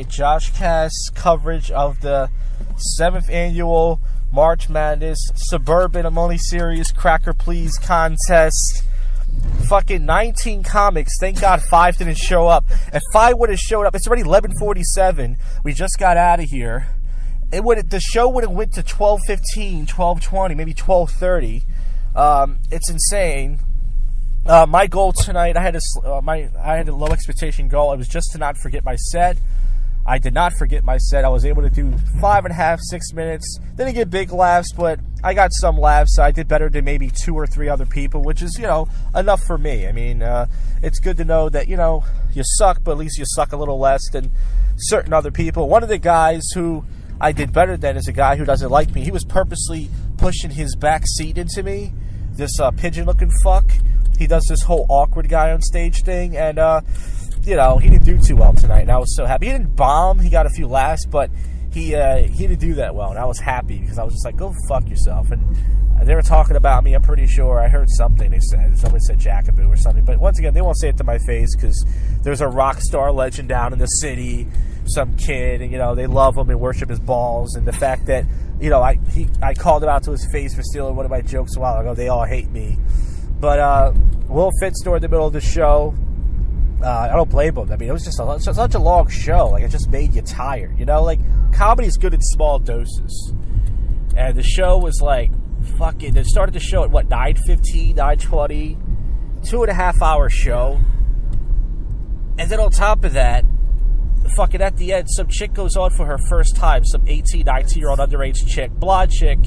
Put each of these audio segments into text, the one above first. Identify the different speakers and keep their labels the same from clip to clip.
Speaker 1: right, JoshCast coverage of the 7th annual March Madness Suburban I'm Only Serious Cracker Please contest. Fucking 19 comics. Thank God 5 didn't show up. If 5 would have showed up, it's already 11:47. We just got out of here. The show would have went to 12:15, 12:20, maybe 12:30. It's insane. My goal tonight, I had a low expectation goal. It was just to not forget my set. I did not forget my set. I was able to do 5.5, 6 minutes. Didn't get big laughs, but I got some laughs. I did better than maybe 2 or 3 other people, which is, enough for me. I mean, it's good to know that, you suck, but at least you suck a little less than certain other people. One of the guys who I did better than is a guy who doesn't like me. He was purposely pushing his back seat into me, this pigeon-looking fuck. He does this whole awkward guy on stage thing, and, he didn't do too well tonight, and I was so happy. He didn't bomb. He got a few laughs, but he didn't do that well, and I was happy because I was just like, go fuck yourself. And they were talking about me, I'm pretty sure. I heard something they said. Someone said Jackaboo or something. But once again, they won't say it to my face because there's a rock star legend down in the city, some kid, and, they love him and worship his balls. And the fact that, I called him out to his face for stealing one of my jokes a while ago. They all hate me. But Will Fitz during the middle of the show, I don't blame him. I mean, it was just such a long show. Like, it just made you tired. Comedy's good in small doses. And the show was like, fucking, it started the show at, 9:15, 9:20, 2.5 hour show. And then on top of that, fucking at the end, some chick goes on for her first time, some 18, 19-year-old underage chick, blonde chick,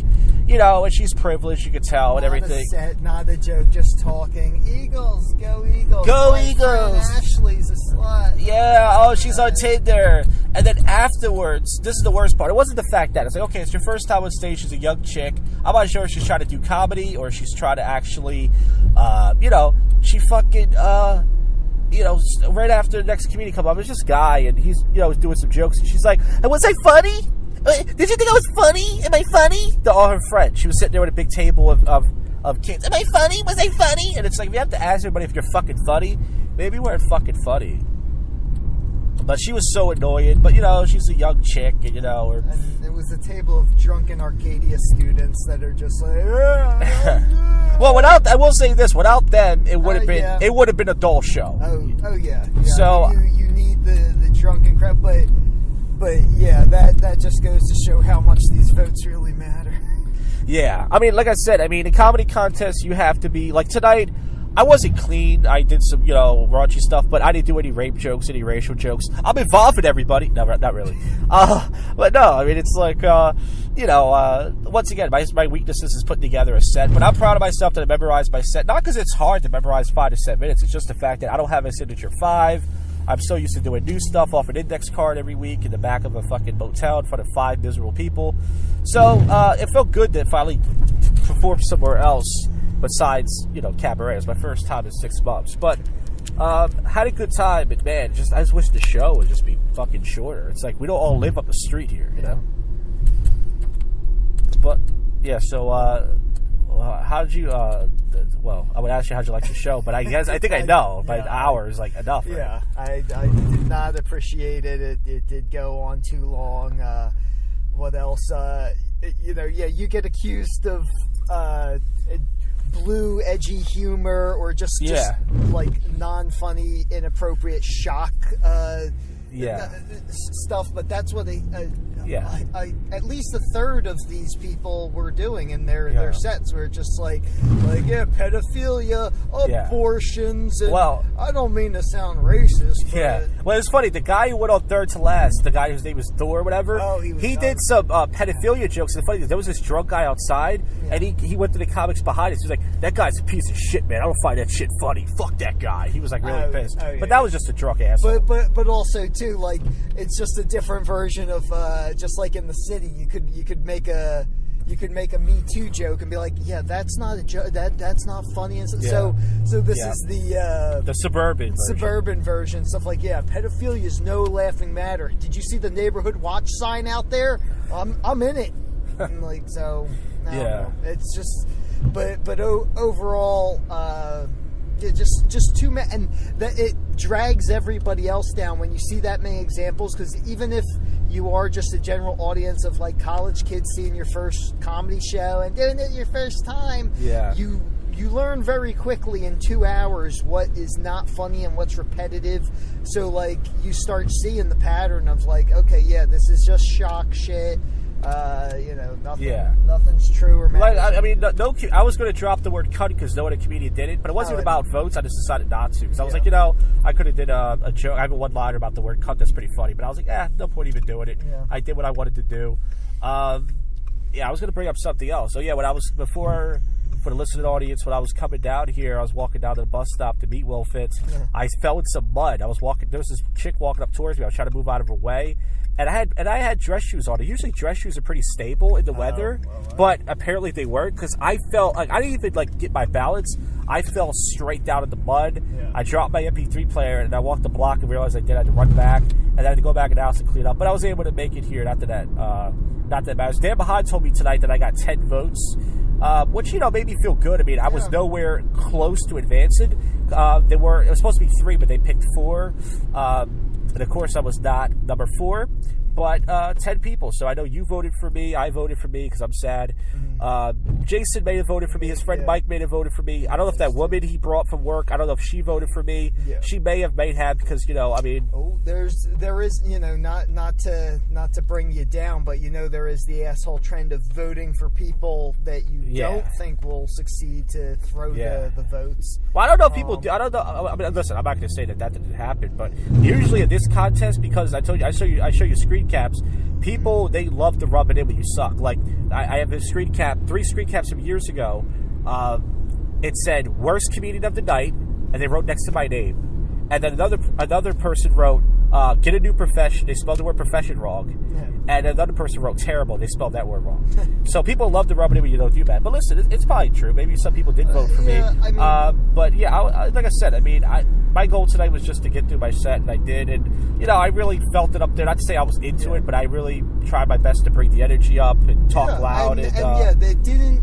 Speaker 1: and she's privileged, you could tell, and everything.
Speaker 2: Not a joke, just talking. Eagles, go Eagles.
Speaker 1: Go
Speaker 2: My
Speaker 1: Eagles.
Speaker 2: Ashley's a slut.
Speaker 1: Yeah, she's on Tinder. And then afterwards, this is the worst part. It wasn't the fact that. It's like, okay, it's your first time on stage. She's a young chick. I'm not sure if she's trying to do comedy or she's trying to actually, she fucking, right after the next comedian come up, it's this guy, and he's, doing some jokes, and she's like, and was I funny? Did you think I was funny? Am I funny? They're all her friends. She was sitting there with a big table of kids. Am I funny? Was I funny? And it's like, we have to ask everybody if you're fucking funny. Maybe we're fucking funny. But she was so annoying. But, she's a young chick, and,
Speaker 2: And it was a table of drunken Arcadia students that are just like,
Speaker 1: well, I will say this, without them, it would have been a dull show.
Speaker 2: Oh yeah.
Speaker 1: So
Speaker 2: you need the drunken crowd, but yeah, that just goes to show how much these votes really matter.
Speaker 1: Yeah, I mean, like I said, in comedy contests, you have to be, like tonight, I wasn't clean. I did some, raunchy stuff, but I didn't do any rape jokes, any racial jokes. I'm involved with everybody. No, not really. But no, it's like, once again, my weaknesses is putting together a set. But I'm proud of myself that I memorized my set. Not because it's hard to memorize 5 to 7 minutes. It's just the fact that I don't have a signature 5. I'm so used to doing new stuff off an index card every week in the back of a fucking motel in front of 5 miserable people. So it felt good to finally perform somewhere else besides, cabaret. It was my first time in 6 months. But had a good time, but man, I just wish the show would just be fucking shorter. It's like we don't all live up the street here, But yeah, so how did you? Well, I would ask you how'd you like the show, but I think I know. By an hour is like enough. Right?
Speaker 2: Yeah, I did not appreciate it. It did go on too long. What else? You get accused of blue edgy humor or just like non-funny, inappropriate shock stuff, but that's what at least a third of these people were doing in their sets were just like pedophilia, abortions, and I don't mean to sound racist, but
Speaker 1: well, it's funny, the guy who went on third to last, the guy whose name was Thor or whatever, he did some pedophilia jokes. And the funny thing, there was this drunk guy outside, and he went to the comics behind us. He was like, that guy's a piece of shit, man, I don't find that shit funny, fuck that guy. He was like really pissed. But that was just a drunk asshole.
Speaker 2: But also too, like, it's just a different version of just like in the city, you could make a Me Too joke and be like, yeah, that's not a joke, that's not funny, and so this is the suburban version, stuff like, pedophilia is no laughing matter. Did you see the neighborhood watch sign out there? I'm in it. And like, so I don't know. It's just, but overall, it just too many, and that it drags everybody else down when you see that many examples. Because even if you are just a general audience of like college kids seeing your first comedy show and doing it your first time, you learn very quickly in 2 hours what is not funny and what's repetitive. So like you start seeing the pattern of like, okay, yeah, this is just shock shit. Nothing's true or matters.
Speaker 1: I mean, no. I was going to drop the word cut because no other comedian did it, but it wasn't about votes. I just decided not to because I was like, I could have did a joke. I have a one-liner about the word cut that's pretty funny, but I was like, no point even doing it. Yeah. I did what I wanted to do. I was going to bring up something else. So when I was for the listening audience, when I was coming down here, I was walking down to the bus stop to meet Will Fitz. Yeah. I fell in some mud. I was walking. There was this chick walking up towards me. I was trying to move out of her way. And I had dress shoes on. Usually dress shoes are pretty stable in the weather, but apparently they weren't because I felt like I didn't even like get my balance. I fell straight down in the mud. Yeah. I dropped my MP3 player and I walked the block and realized I had to run back and I had to go back in the house and clean up. But I was able to make it here. Not that matters. Dan Behind told me tonight that I got 10 votes, which made me feel good. I mean, I was nowhere close to advancing. It was supposed to be 3, but they picked 4. And of course, I was not number 4, but 10 people. So I know you voted for me. I voted for me because I'm sad. Jason may have voted for me. His friend Mike may have voted for me. I don't know if that woman he brought from work, I don't know if she voted for me. Yeah. She may have because, I mean.
Speaker 2: Oh, there is, not to bring you down, but, there is the asshole trend of voting for people that you don't think will succeed to throw the votes.
Speaker 1: Well, I don't know if people do. I don't know. I mean, listen, I'm not going to say that didn't happen, but usually in this contest, because I told you, I show you screen caps, people, they love to rub it in when you suck. Like, I have this screen cap, 3 screen caps from years ago. It said, worst comedian of the night, and they wrote next to my name. And then another person wrote, get a new profession. They spelled the word profession wrong. Yeah. And another person wrote terrible. They spelled that word wrong. So people love to rub it in when you don't do bad. But listen, it's probably true. Maybe some people did vote for me. I mean, but yeah, like I said, I mean, my goal tonight was just to get through my set, and I did. And, I really felt it up there. Not to say I was into it, but I really tried my best to bring the energy up and talk loud.
Speaker 2: And they didn't,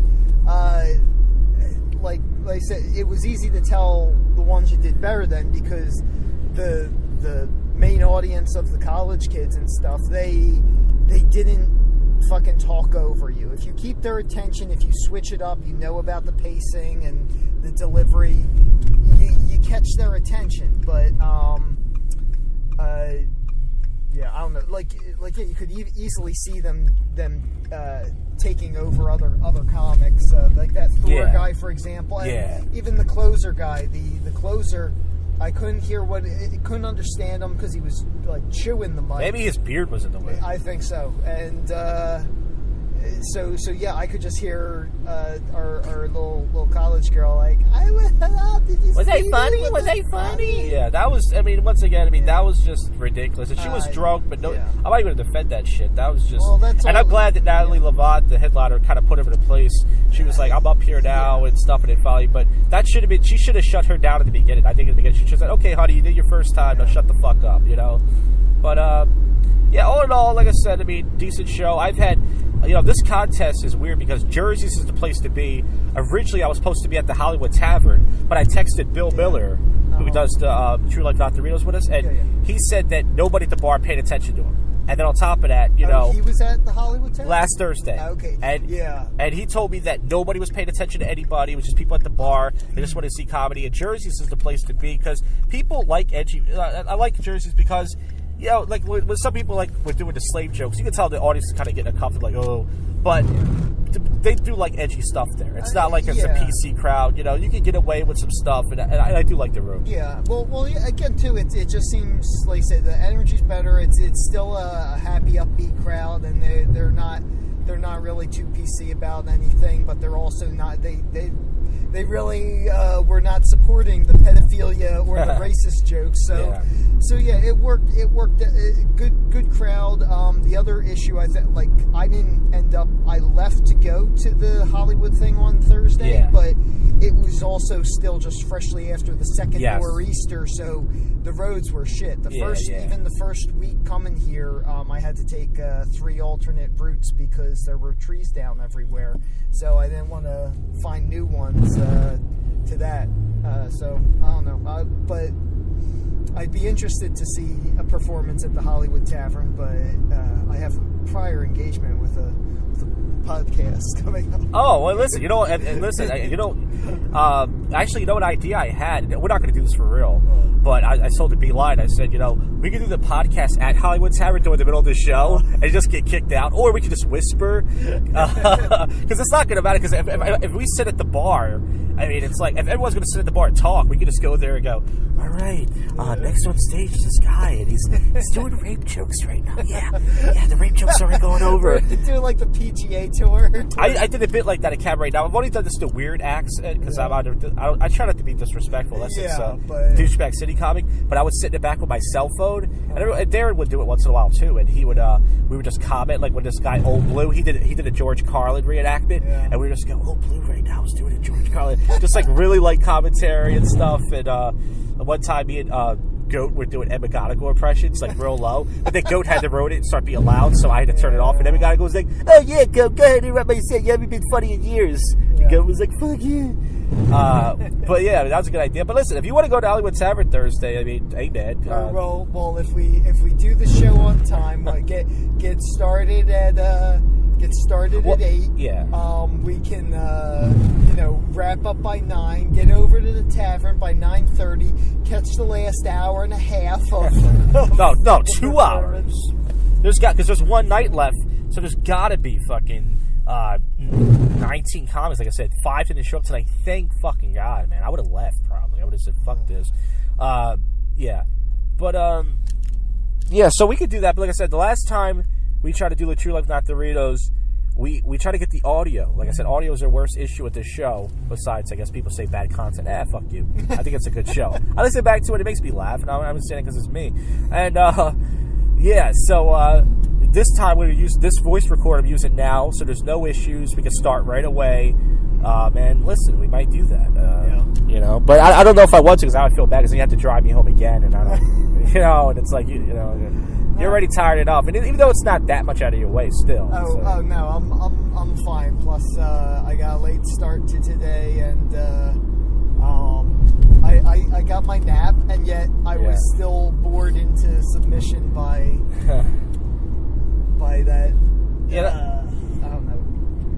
Speaker 2: like I said, it was easy to tell the ones you did better than because the main audience of the college kids and stuff, they didn't fucking talk over you. If you keep their attention, if you switch it up, about the pacing and the delivery, you catch their attention. But I don't know. Like you could easily see them taking over other comics, like that Thor guy, for example. And even the closer guy, the closer. I couldn't couldn't understand him because he was like chewing the mic.
Speaker 1: Maybe his beard was in the way.
Speaker 2: I think so. And so I could just hear our little college girl like,
Speaker 1: was they funny? Was they funny? Yeah, that was. I mean, once again, that was just ridiculous. And she was drunk, but no, I'm not even gonna defend that shit. That was just. And I'm glad that Natalie Levant, the headliner, kind of put him in a place. She was like, "I'm up here now" and stuff, and it finally. But that should have been. She should have shut her down at the beginning. I think at the beginning she should have said, "Okay, honey, you did your first time. Now shut the fuck up," But all in all, like I said, decent show. I've had. This contest is weird because Jersey's is the place to be. Originally, I was supposed to be at the Hollywood Tavern, but I texted Bill Miller, who does the True Life Doritos with us, and he said that nobody at the bar paid attention to him. And then on top of that, he
Speaker 2: was at the Hollywood Tavern
Speaker 1: last Thursday.
Speaker 2: Okay,
Speaker 1: and he told me that nobody was paying attention to anybody. It was just people at the bar. They just wanted to see comedy. And Jersey's is the place to be because people like edgy. I like Jersey's because. Like when some people were doing the slave jokes, you can tell the audience is kind of getting uncomfortable, but they do like edgy stuff there. It's not like it's a PC crowd, you can get away with some stuff, and I do like the room.
Speaker 2: Yeah, well, again too, it just seems like I say the energy's better. It's still a happy, upbeat crowd, and they're not really too PC about anything, but they're also not they really were not supporting the pedophilia or the racist jokes. So it worked. Good crowd. The other issue, I didn't end up. I left to go to the Hollywood thing on Thursday, but it was also still just freshly after the second nor'easter, so the roads were shit. Even the first week coming here, I had to take 3 alternate routes because there were trees down everywhere. So I didn't want to find new ones to that. So I don't know, but I'd be interested to see a performance at the Hollywood Tavern. But I have prior engagement with a podcast coming up.
Speaker 1: Oh, well, listen, actually, you know what idea I had? We're not going to do this for real, but I told the B-Line, I said, we can do the podcast at Hollywood Tavern during the middle of the show and just get kicked out, or we could just whisper, because it's not going to matter, because if we sit at the bar, I mean, it's like, if everyone's going to sit at the bar and talk, we could just go there and go, all right, next on stage is this guy, and he's doing rape jokes right now. Yeah, the rape jokes are going over.
Speaker 2: Doing like the PGA tour.
Speaker 1: I did a bit like that at Cabaret. Now, I've only done this to weird accent, because I try not to be disrespectful. That's douchebag city comic, but I would sit in the back with my cell phone, and Darren would do it once in a while too, and he would, we would just comment, like when this guy, Old Blue, he did a George Carlin reenactment, and we would just go, Old Blue right now is doing a George Carlin, just like really like commentary and stuff, and one time me and Goat were doing Emma Gonigal impressions, like real low, but then Goat had to roll it and start being loud, so I had to turn it off, and Emma Gonigal was like, oh yeah, Goat, go ahead and interrupt my set, you haven't been funny in years. And Goat was like, fuck you. But yeah, that was a good idea. But listen, if you want to go to Hollywood Tavern Thursday, I mean, hey man.
Speaker 2: Well, if we do the show on time, like get started at 8.
Speaker 1: Yeah.
Speaker 2: We can wrap up by 9. Get over to the tavern by 9:30. Catch the last hour and a half of
Speaker 1: no, 2 hours. Because there's one night left, so there's got to be fucking 19 comics. Like I said, 5 didn't show up tonight. Thank fucking God, man. I would have left probably. I would have said, fuck this. Yeah. But yeah. So we could do that. But like I said, the last time we tried to do the True Life Not Doritos, we try to get the audio. Like I said, audio is their worst issue with this show. Besides, I guess people say bad content. Fuck you. I think it's a good show. I listen back to it. It makes me laugh, and I'm saying it because it's me. And yeah. So this time we're going to use this voice recorder I'm using now, so there's no issues. We can start right away. Man, listen, we might do that. But I don't know if I want to, because I would feel bad, because then you have to drive me home again, and I don't, and it's like you're already tired enough, and even though it's not that much out of your way, still.
Speaker 2: Oh no, I'm fine. Plus, I got a late start to today, and I got my nap, and yet I was still bored into submission by that. I don't know,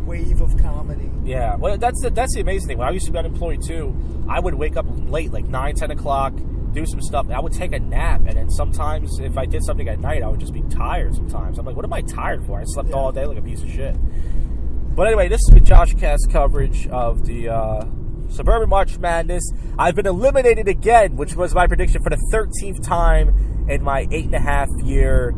Speaker 2: wave of comedy.
Speaker 1: Yeah, well, that's the amazing thing. When I used to be unemployed too, I would wake up late, like 9, 10 o'clock, do some stuff. I would take a nap, and then sometimes if I did something at night, I would just be tired sometimes. I'm like, what am I tired for? I slept all day like a piece of shit. But anyway, this is the JoshCast coverage of the Suburban March Madness. I've been eliminated again, which was my prediction for the 13th time in my 8.5-year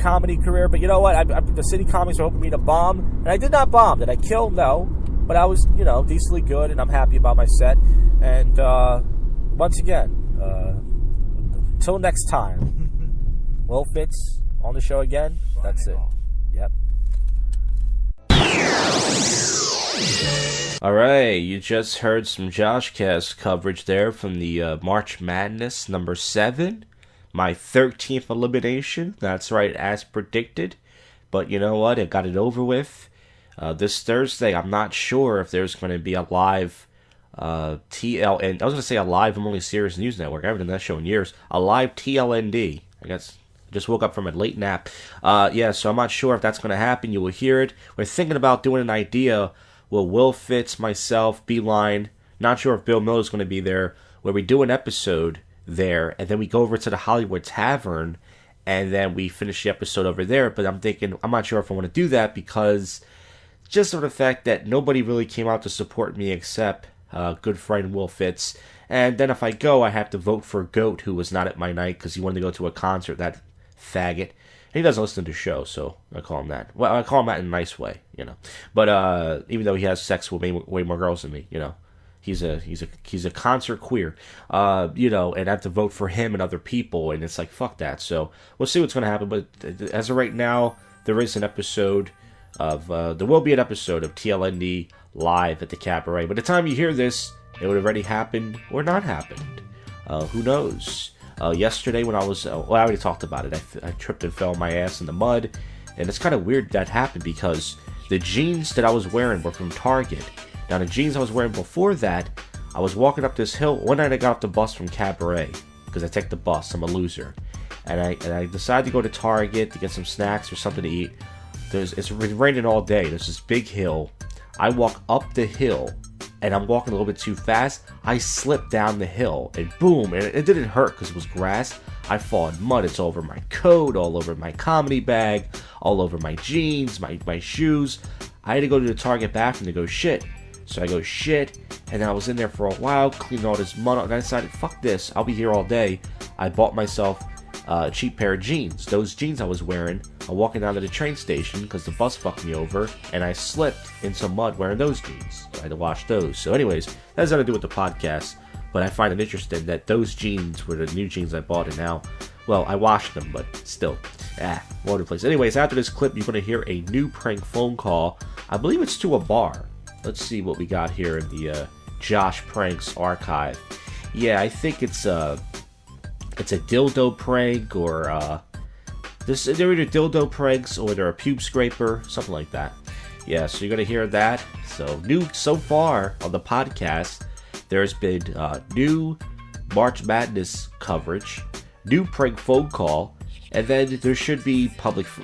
Speaker 1: comedy career. But you know what? The city comics were hoping me to bomb, and I did not bomb. Did I kill? No. But I was, decently good, and I'm happy about my set. And once again, till next time, Will Fitz on the show again. That's it. Yep. All right, you just heard some JoshCast coverage there from the March Madness number 7. My 13th elimination. That's right, as predicted. But you know what? I got it over with. This Thursday, I'm not sure if there's going to be a live TLN. I was going to say a live I'm Only Serious News Network. I haven't done that show in years. A live TLND. I guess I just woke up from a late nap. So I'm not sure if that's going to happen. You will hear it. We're thinking about doing an idea with Will Fitz, myself, B-Line. Not sure if Bill Miller is going to be there. Where we do an episode there, and then we go over to the Hollywood Tavern, and then we finish the episode over there. But I'm not sure if I want to do that, because just for the fact that nobody really came out to support me except good friend Will Fitz. And then if I go, I have to vote for Goat, who was not at my night because he wanted to go to a concert, that faggot. And he doesn't listen to the show, so I call him that. Well, I call him that in a nice way, But even though he has sex with way more girls than me, He's a concert queer, and I have to vote for him and other people, and it's like, fuck that. So we'll see what's going to happen. But as of right now, there is an episode there will be an episode of TLND live at the Cabaret. By the time you hear this, it would have already happened or not happened. Who knows? Yesterday when I was, I already talked about it. I tripped and fell on my ass in the mud, and it's kind of weird that happened because the jeans that I was wearing were from Target. Now, the jeans I was wearing before that,
Speaker 3: I was walking up this hill. One night I got off the bus from Cabaret, because I take the bus. I'm a loser. And I decided to go to Target to get some snacks or something to eat. It's raining all day. There's this big hill. I walk up the hill, and I'm walking a little bit too fast. I slip down the hill, and boom, and it didn't hurt because it was grass. I fall in mud. It's all over my coat, all over my comedy bag, all over my jeans, my shoes. I had to go to the Target bathroom to go shit. So I go shit, and then I was in there for a while, cleaning all this mud up, and I decided, fuck this, I'll be here all day. I bought myself a cheap pair of jeans. Those jeans I was wearing, I'm walking down to the train station because the bus fucked me over, and I slipped in some mud wearing those jeans. So I had to wash those. So anyways, that has nothing to do with the podcast, but I find it interesting that those jeans were the new jeans I bought, and now, well, I washed them, but still, all over the place. Anyways, after this clip, you're going to hear a new prank phone call. I believe it's to a bar. Let's see what we got here in the Josh Pranks archive. Yeah, I think it's a dildo prank, or they're either dildo pranks or they're a pube scraper, something like that. Yeah, so you're gonna hear that. So new so far on the podcast, there's been new March Madness coverage, new prank phone call, and then there should be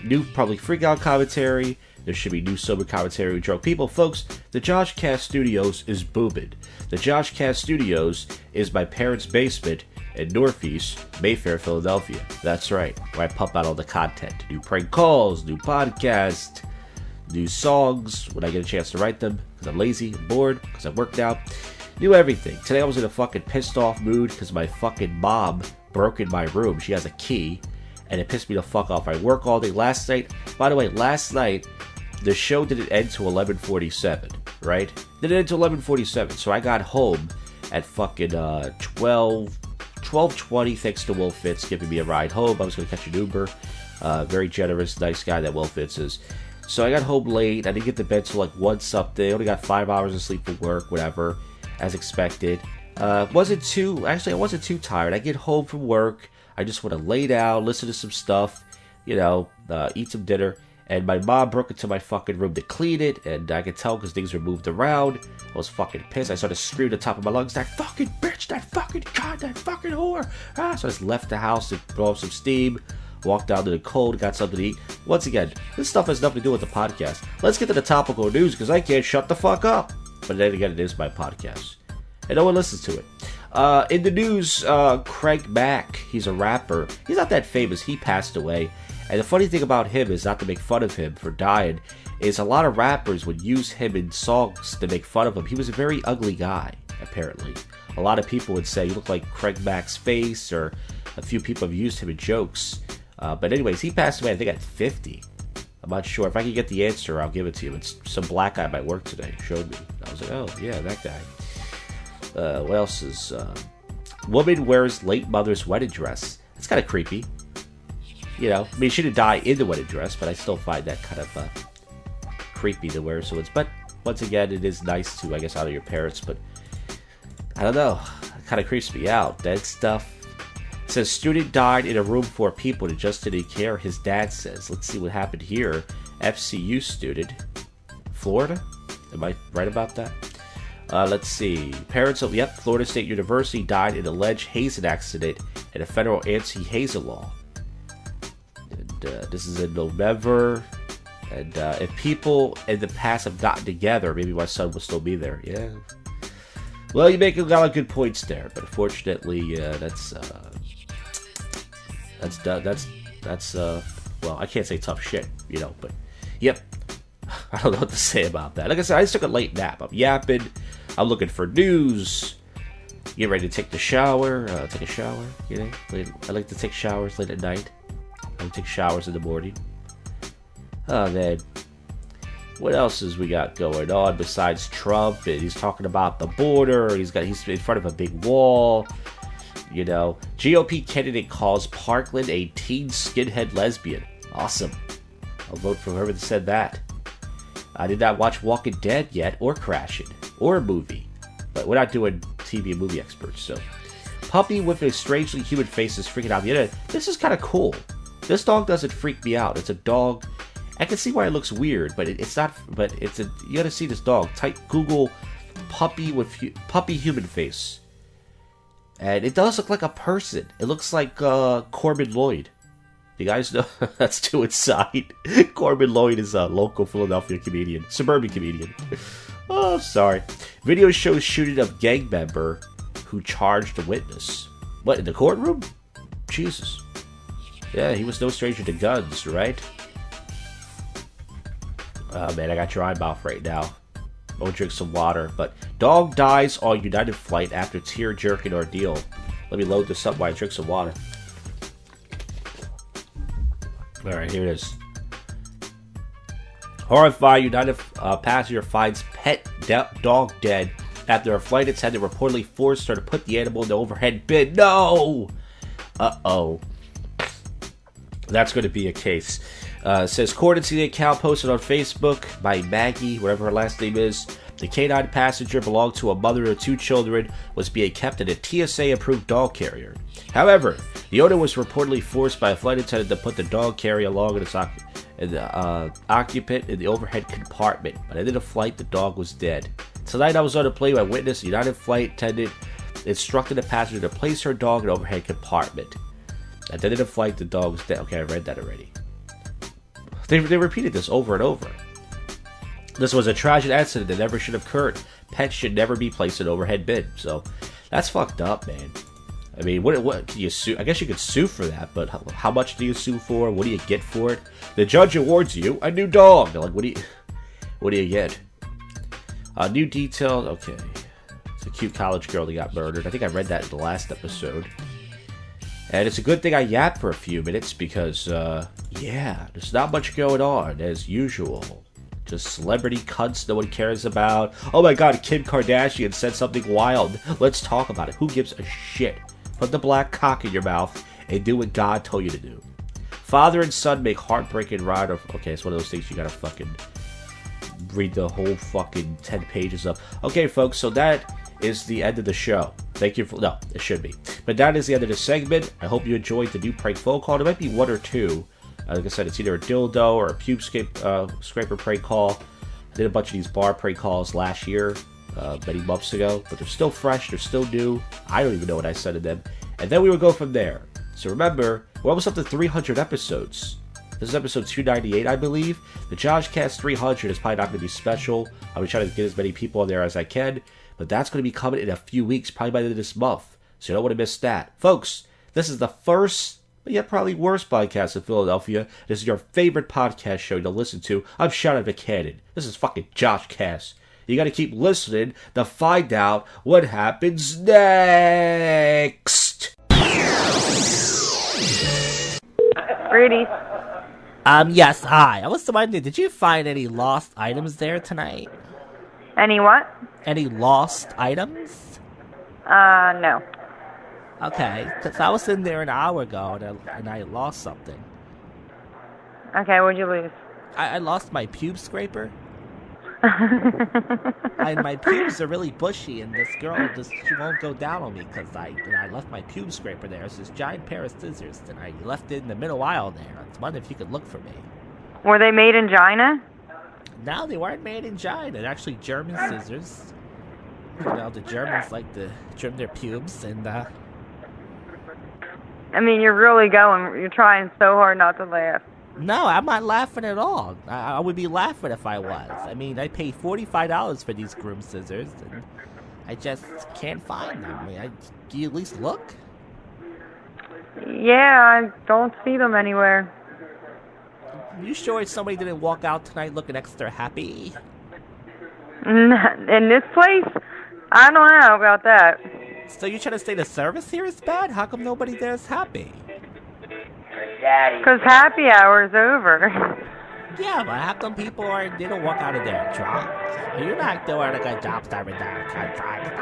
Speaker 3: new public freakout commentary. There should be new sober commentary with drunk people. Folks, the JoshCast Studios is booming. The JoshCast Studios is my parents' basement in Northeast Mayfair, Philadelphia. That's right, where I pump out all the content. New prank calls, new podcast, new songs when I get a chance to write them, because I'm lazy and bored, because I've worked out. New everything. Today I was in a fucking pissed off mood because my fucking mom broke in my room. She has a key, and it pissed me the fuck off. I work all day. Last night, by the way, the show didn't end till 11:47, right? Didn't end till 11:47, so I got home at fucking 12:20, thanks to Will Fitz giving me a ride home. I was going to catch an Uber. Very generous, nice guy that Will Fitz is. So I got home late. I didn't get to bed till like 1 something. I only got 5 hours of sleep for work, whatever, as expected. I wasn't too tired. I get home from work. I just want to lay down, listen to some stuff, eat some dinner. And my mom broke into my fucking room to clean it, and I could tell because things were moved around. I was fucking pissed. I started screaming at the top of my lungs, that fucking bitch, that fucking cunt, that fucking whore. So I just left the house to blow up some steam, walked down to the cold, got something to eat. Once again, this stuff has nothing to do with the podcast. Let's get to the topical news, because I can't shut the fuck up. But then again, it is my podcast, and no one listens to it. In the news, Craig Mack, he's a rapper. He's not that famous. He passed away. And the funny thing about him is, not to make fun of him for dying, is a lot of rappers would use him in songs to make fun of him. He was a very ugly guy, apparently. A lot of people would say, you look like Craig Mack's face, or a few people have used him in jokes. But anyways, he passed away, I think, at 50. I'm not sure. If I can get the answer, I'll give it to you. It's some black guy at my work today showed me. I was like, oh, yeah, that guy. What else is... woman wears late mother's wedding dress. It's kind of creepy. She didn't die in the wedding dress, but I still find that kind of creepy to wear. But once again, it is nice to, I guess, honor your parents. But I don't know, it kind of creeps me out. That stuff. It says student died in a room full of people and just didn't care. His dad says. Let's see what happened here. FCU student, Florida. Am I right about that? Let's see. Parents of Florida State University died in alleged hazing accident in a federal anti-hazing law. This is in November, and if people in the past have gotten together, maybe my son will still be there. Yeah. Well, you make a lot of good points there, but unfortunately, that's well, I can't say tough shit, but yep. I don't know what to say about that. Like I said, I just took a late nap. I'm yapping. I'm looking for news. Get ready to take the shower. Take a shower. I like to take showers late at night. I take showers in the morning. Oh, man. What else has we got going on besides Trump? And he's talking about the border. He's in front of a big wall. GOP candidate calls Parkland a teen skinhead lesbian. Awesome. I'll vote for whoever said that. I did not watch Walking Dead yet, or Crashing, or a movie. But we're not doing TV and movie experts, so. Puppy with a strangely human face is freaking out the internet. This is kind of cool. This dog doesn't freak me out. It's a dog. I can see why it looks weird, but it's not. But you gotta see this dog. Type Google puppy puppy human face. And it does look like a person. It looks like Corbin Lloyd. You guys know? That's too inside. Corbin Lloyd is a local Philadelphia comedian. Suburban comedian. Oh, sorry. Video shows shooting of gang member who charged a witness. What, in the courtroom? Jesus. Yeah, he was no stranger to guns, right? Oh man, I got dry mouth right now. I'm gonna drink some water. But dog dies on United flight after tear-jerking ordeal. Let me load this up while I drink some water. Alright, here it is. Horrified United passenger finds pet dog dead after a flight attendant reportedly forced her to put the animal in the overhead bin. No! Uh-oh. That's going to be a case. It says, according to the account posted on Facebook by Maggie, whatever her last name is, the canine passenger belonged to a mother of 2 children, was being kept in a TSA-approved dog carrier. However, the owner was reportedly forced by a flight attendant to put the dog carrier along with its occupant in the overhead compartment. By the end of the flight, the dog was dead. Tonight, I was on a plane where I witnessed a United flight attendant instructed the passenger to place her dog in the overhead compartment. At the end of the flight, the dog was dead. Okay, I read that already. They repeated this over and over. This was a tragic accident that never should have occurred. Pets should never be placed in overhead bin. So, that's fucked up, man. I mean, what can you sue? I guess you could sue for that, but how much do you sue for? What do you get for it? The judge awards you a new dog. They're like, what do you get? New details. Okay, it's a cute college girl that got murdered. I think I read that in the last episode. And it's a good thing I yapped for a few minutes because, yeah, there's not much going on as usual. Just celebrity cunts no one cares about. Oh my god, Kim Kardashian said something wild. Let's talk about it. Who gives a shit? Put the black cock in your mouth and do what God told you to do. Father and son make heartbreaking ride of... Okay, it's one of those things you gotta fucking read the whole fucking 10 pages of. Okay, folks, so that is the end of the show. Thank you for... No, it should be. But that is the end of the segment. I hope you enjoyed the new prank phone call. There might be one or two. Like I said, it's either a dildo or a pube scraper prank call. I did a bunch of these bar prank calls last year, many months ago. But they're still fresh. They're still new. I don't even know what I said in them. And then we would go from there. So remember, we're almost up to 300 episodes. This is episode 298, I believe. The JoshCast 300 is probably not going to be special. I'm going to try to get as many people on there as I can. But that's going to be coming in a few weeks, probably by the end of this month. So you don't want to miss that. Folks, this is the first, but yet probably worst podcast in Philadelphia. This is your favorite podcast show to listen to. I'm Sean Buchanan. This is fucking JoshCast. You got to keep listening to find out what happens next.
Speaker 4: Rudy.
Speaker 5: Yes, hi. I was wondering, did you find any lost items there tonight?
Speaker 4: Any what?
Speaker 5: Any lost items?
Speaker 4: No.
Speaker 5: Okay, because I was in there an hour ago and I lost something.
Speaker 4: Okay, what'd you lose?
Speaker 5: I lost my pube scraper. And my pubes are really bushy, and this girl she won't go down on me because I left my pube scraper there. It's this giant pair of scissors, and I left it in the middle aisle there. I was wondering if you could look for me.
Speaker 4: Were they made in China?
Speaker 5: No, they weren't made in China. They're actually German scissors. You know, the Germans like to trim their pubes, and
Speaker 4: I mean, you're trying so hard not to laugh.
Speaker 5: No, I'm not laughing at all. I would be laughing if I was. I mean, I paid $45 for these groom scissors, and I just can't find them. I mean, do you at least look?
Speaker 4: Yeah, I don't see them anywhere.
Speaker 5: You sure somebody didn't walk out tonight looking extra happy?
Speaker 4: In this place? I don't know about that.
Speaker 5: So you trying to say the service here is bad? How come nobody there is happy?
Speaker 4: Because happy hour is over.
Speaker 5: Yeah, but how come people they don't walk out of there drunk? You're not doing a good job serving that contract.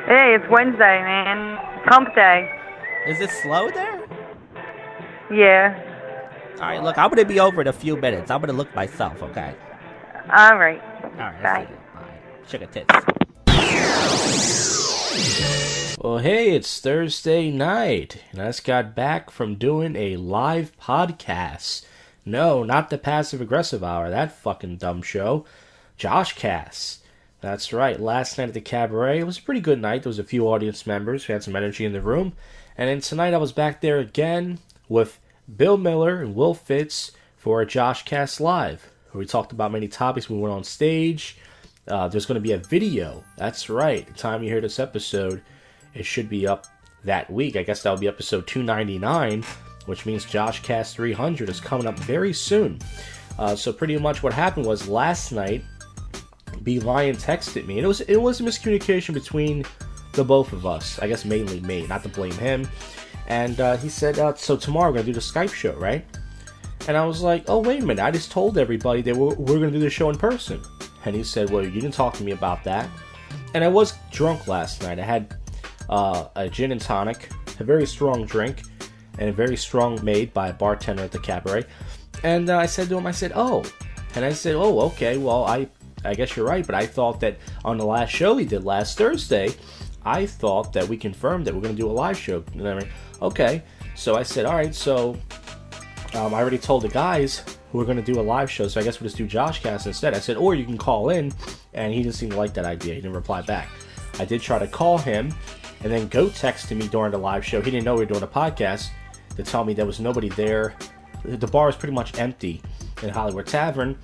Speaker 4: Hey, it's Wednesday, man. Hump day.
Speaker 5: Is it slow there?
Speaker 4: Yeah.
Speaker 5: Alright, look, I'm going to be over in a few minutes. I'm going to look myself, okay?
Speaker 4: Alright.
Speaker 5: Alright,
Speaker 4: Bye.
Speaker 5: Sugar tits.
Speaker 3: Well, hey, it's Thursday night, and I just got back from doing a live podcast. No, not the Passive Aggressive Hour, that fucking dumb show. JoshCast. That's right. Last night at the Cabaret, it was a pretty good night. There was a few audience members who had some energy in the room. And then tonight I was back there again with Bill Miller and Will Fitz for a JoshCast Live, where we talked about many topics. We went on stage. There's going to be a video. That's right. The time you hear this episode, it should be up that week. I guess that'll be episode 299, which means JoshCast 300 is coming up very soon. So pretty much what happened was last night, B. Lion texted me, and it was a miscommunication between the both of us. I guess mainly me, not to blame him. And he said, so tomorrow we're going to do the Skype show, right? And I was like, oh, wait a minute. I just told everybody that we're going to do the show in person. And he said, well, you didn't talk to me about that. And I was drunk last night. I had a gin and tonic, a very strong drink, and a very strong made by a bartender at the Cabaret. And I said to him, oh. And I said, oh, okay, well, I guess you're right, but I thought that on the last show he did last Thursday, I thought that we confirmed that we're going to do a live show. And I mean, okay. So I said, all right, so I already told the guys we're going to do a live show, so I guess we'll just do JoshCast instead. I said, or you can call in, and he didn't seem to like that idea. He didn't reply back. I did try to call him, and then Go texted me during the live show. He didn't know we were doing a podcast to tell me there was nobody there. The bar is pretty much empty in Hollywood Tavern.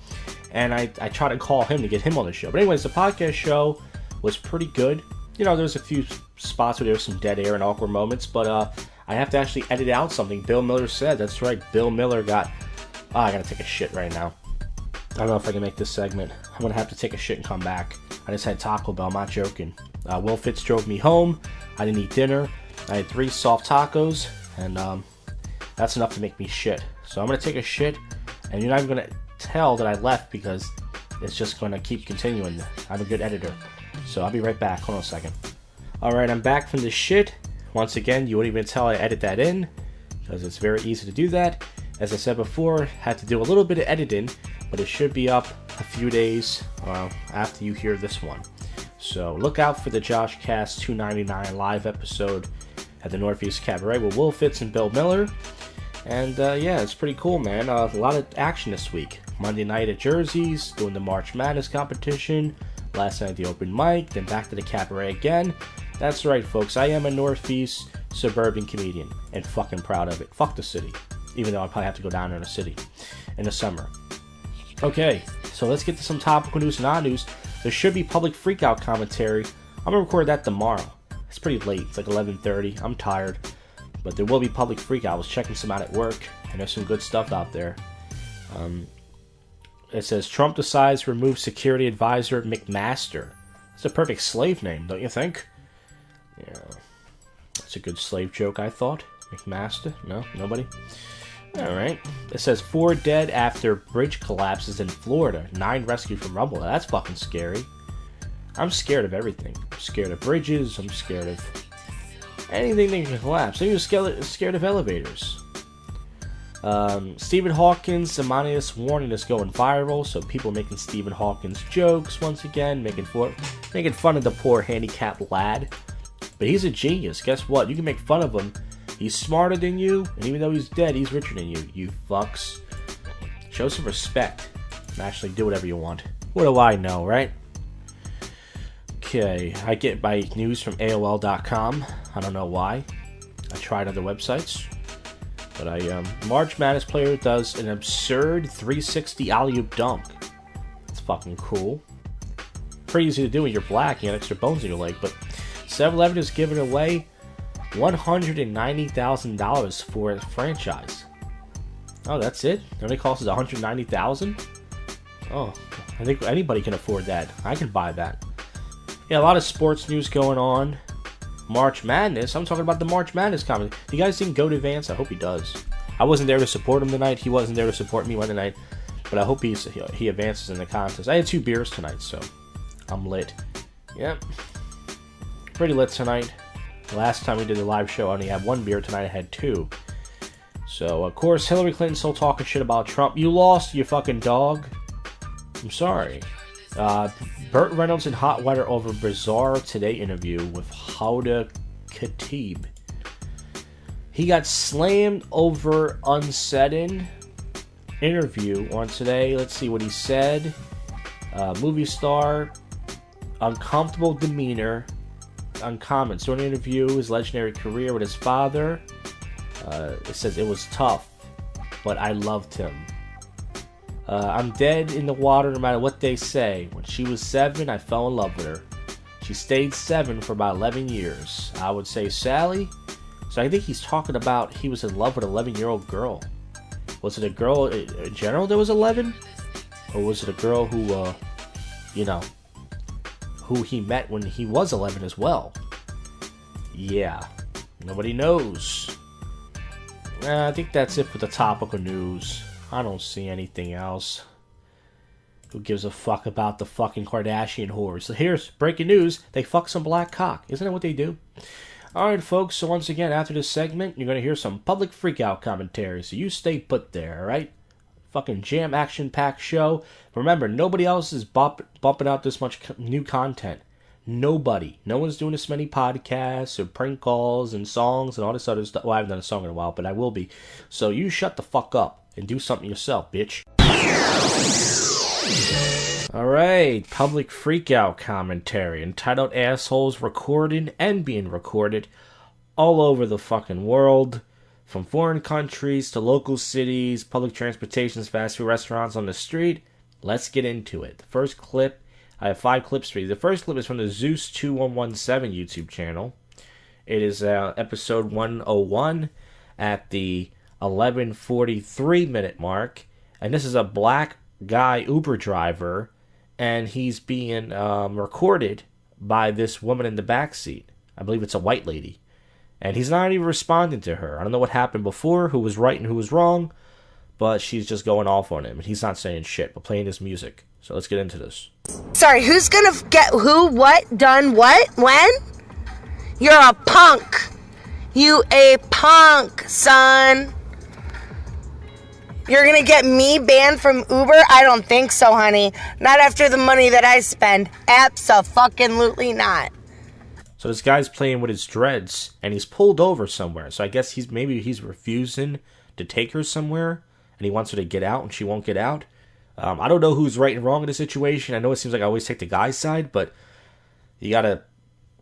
Speaker 3: And I tried to call him to get him on the show. But anyways, the podcast show was pretty good. You know, there's a few spots where there was some dead air and awkward moments. But I have to actually edit out something Bill Miller said. That's right, Bill Miller got... I gotta take a shit right now. I don't know if I can make this segment. I'm gonna have to take a shit and come back. I just had Taco Bell, I'm not joking. Will Fitz drove me home. I didn't eat dinner. I had 3 soft tacos. And that's enough to make me shit. So I'm gonna take a shit. And you're not even gonna tell that I left because it's just going to keep continuing. I'm a good editor. So I'll be right back. Hold on a second. Alright, I'm back from the shit. Once again, you wouldn't even tell I edit that in because it's very easy to do that. As I said before, had to do a little bit of editing, but it should be up a few days after you hear this one. So look out for the JoshCast 299 live episode at the Northeast Cabaret with Will Fitz and Bill Miller. And yeah, it's pretty cool, man. A lot of action this week. Monday night at Jersey's, doing the March Madness competition. Last night at the open mic, then back to the Cabaret again. That's right, folks. I am a Northeast suburban comedian, and fucking proud of it. Fuck the city. Even though I probably have to go down in the city in the summer. Okay, so let's get to some topical news and non-news. There should be public freakout commentary. I'm gonna record that tomorrow. It's pretty late. It's like 11:30. I'm tired. But there will be public freakout. I was checking some out at work, and there's some good stuff out there. It says, Trump decides to remove security advisor McMaster. It's a perfect slave name, don't you think? Yeah. That's a good slave joke, I thought. McMaster? No? Nobody? Alright. It says, 4 dead after bridge collapses in Florida. 9 rescued from rubble. Now, that's fucking scary. I'm scared of everything. I'm scared of bridges. I'm scared of anything that can collapse. I'm even scared of elevators. Stephen Hawking's Amanius warning is going viral, so people making Stephen Hawking's jokes once again, making fun of the poor handicapped lad. But he's a genius. Guess what? You can make fun of him. He's smarter than you, and even though he's dead, he's richer than you. You fucks. Show some respect and actually do whatever you want. What do I know, right? Okay, I get my news from AOL.com. I don't know why. I tried other websites. But March Madness player does an absurd 360 alley-oop dunk. It's fucking cool. Pretty easy to do when you're black. You got extra bones in your leg. But 7-Eleven is giving away $190,000 for a franchise. Oh, that's it? It only costs $190,000? Oh, I think anybody can afford that. I can buy that. Yeah, a lot of sports news going on. March Madness. I'm talking about the March Madness comedy. You guys think Go to Vance? I hope he does. I wasn't there to support him tonight. He wasn't there to support me one tonight. But I hope he advances in the contest. I had 2 beers tonight, so I'm lit. Yep. Pretty lit tonight. Last time we did the live show, I only had 1 beer. Tonight I had 2. So, of course, Hillary Clinton's still talking shit about Trump. You lost, you fucking dog. I'm sorry. Burt Reynolds in hot water over bizarre Today interview with Houda Khatib. He got slammed over unsaid interview on Today. Let's see what he said. Movie star uncomfortable demeanor, uncommon. So in an interview, his legendary career with his father, it says it was tough, but I loved him. I'm dead in the water no matter what they say. When she was 7, I fell in love with her. She stayed 7 for about 11 years. I would say Sally. So I think he's talking about he was in love with an 11-year-old girl. Was it a girl in general that was 11? Or was it a girl who, who he met when he was 11 as well? Yeah. Nobody knows. I think that's it for the topical news. I don't see anything else. Who gives a fuck about the fucking Kardashian whores? So here's breaking news. They fuck some black cock. Isn't that what they do? Alright, folks. So once again, after this segment, you're going to hear some public freakout commentary. So you stay put there, alright? Fucking jam action-packed show. Remember, nobody else is bumping out this much new content. Nobody. No one's doing this many podcasts or prank calls and songs and all this other stuff. Well, I haven't done a song in a while, but I will be. So you shut the fuck up and do something yourself, bitch. Alright, public freakout commentary entitled Assholes Recorded and Being Recorded all over the fucking world. From foreign countries to local cities, public transportations, fast food restaurants on the street. Let's get into it. The first clip, I have 5 clips for you. The first clip is from the Zeus2117 YouTube channel. It is episode 101 at the 11:43 minute mark. And this is a black guy Uber driver, and he's being recorded by this woman in the backseat. I believe it's a white lady. And he's not even responding to her. I don't know what happened before, who was right and who was wrong, but she's just going off on him, and he's not saying shit, but playing his music. So let's get into this.
Speaker 6: Sorry, who's gonna get who, what, done, what, when? You're a punk. You a punk, son. You're gonna get me banned from Uber? I don't think so, honey. Not after the money that I spend. Abso-fucking-lutely not.
Speaker 3: So this guy's playing with his dreads, and he's pulled over somewhere. So I guess he's refusing to take her somewhere, and he wants her to get out, and she won't get out. I don't know who's right and wrong in the situation. I know it seems like I always take the guy's side, but you gotta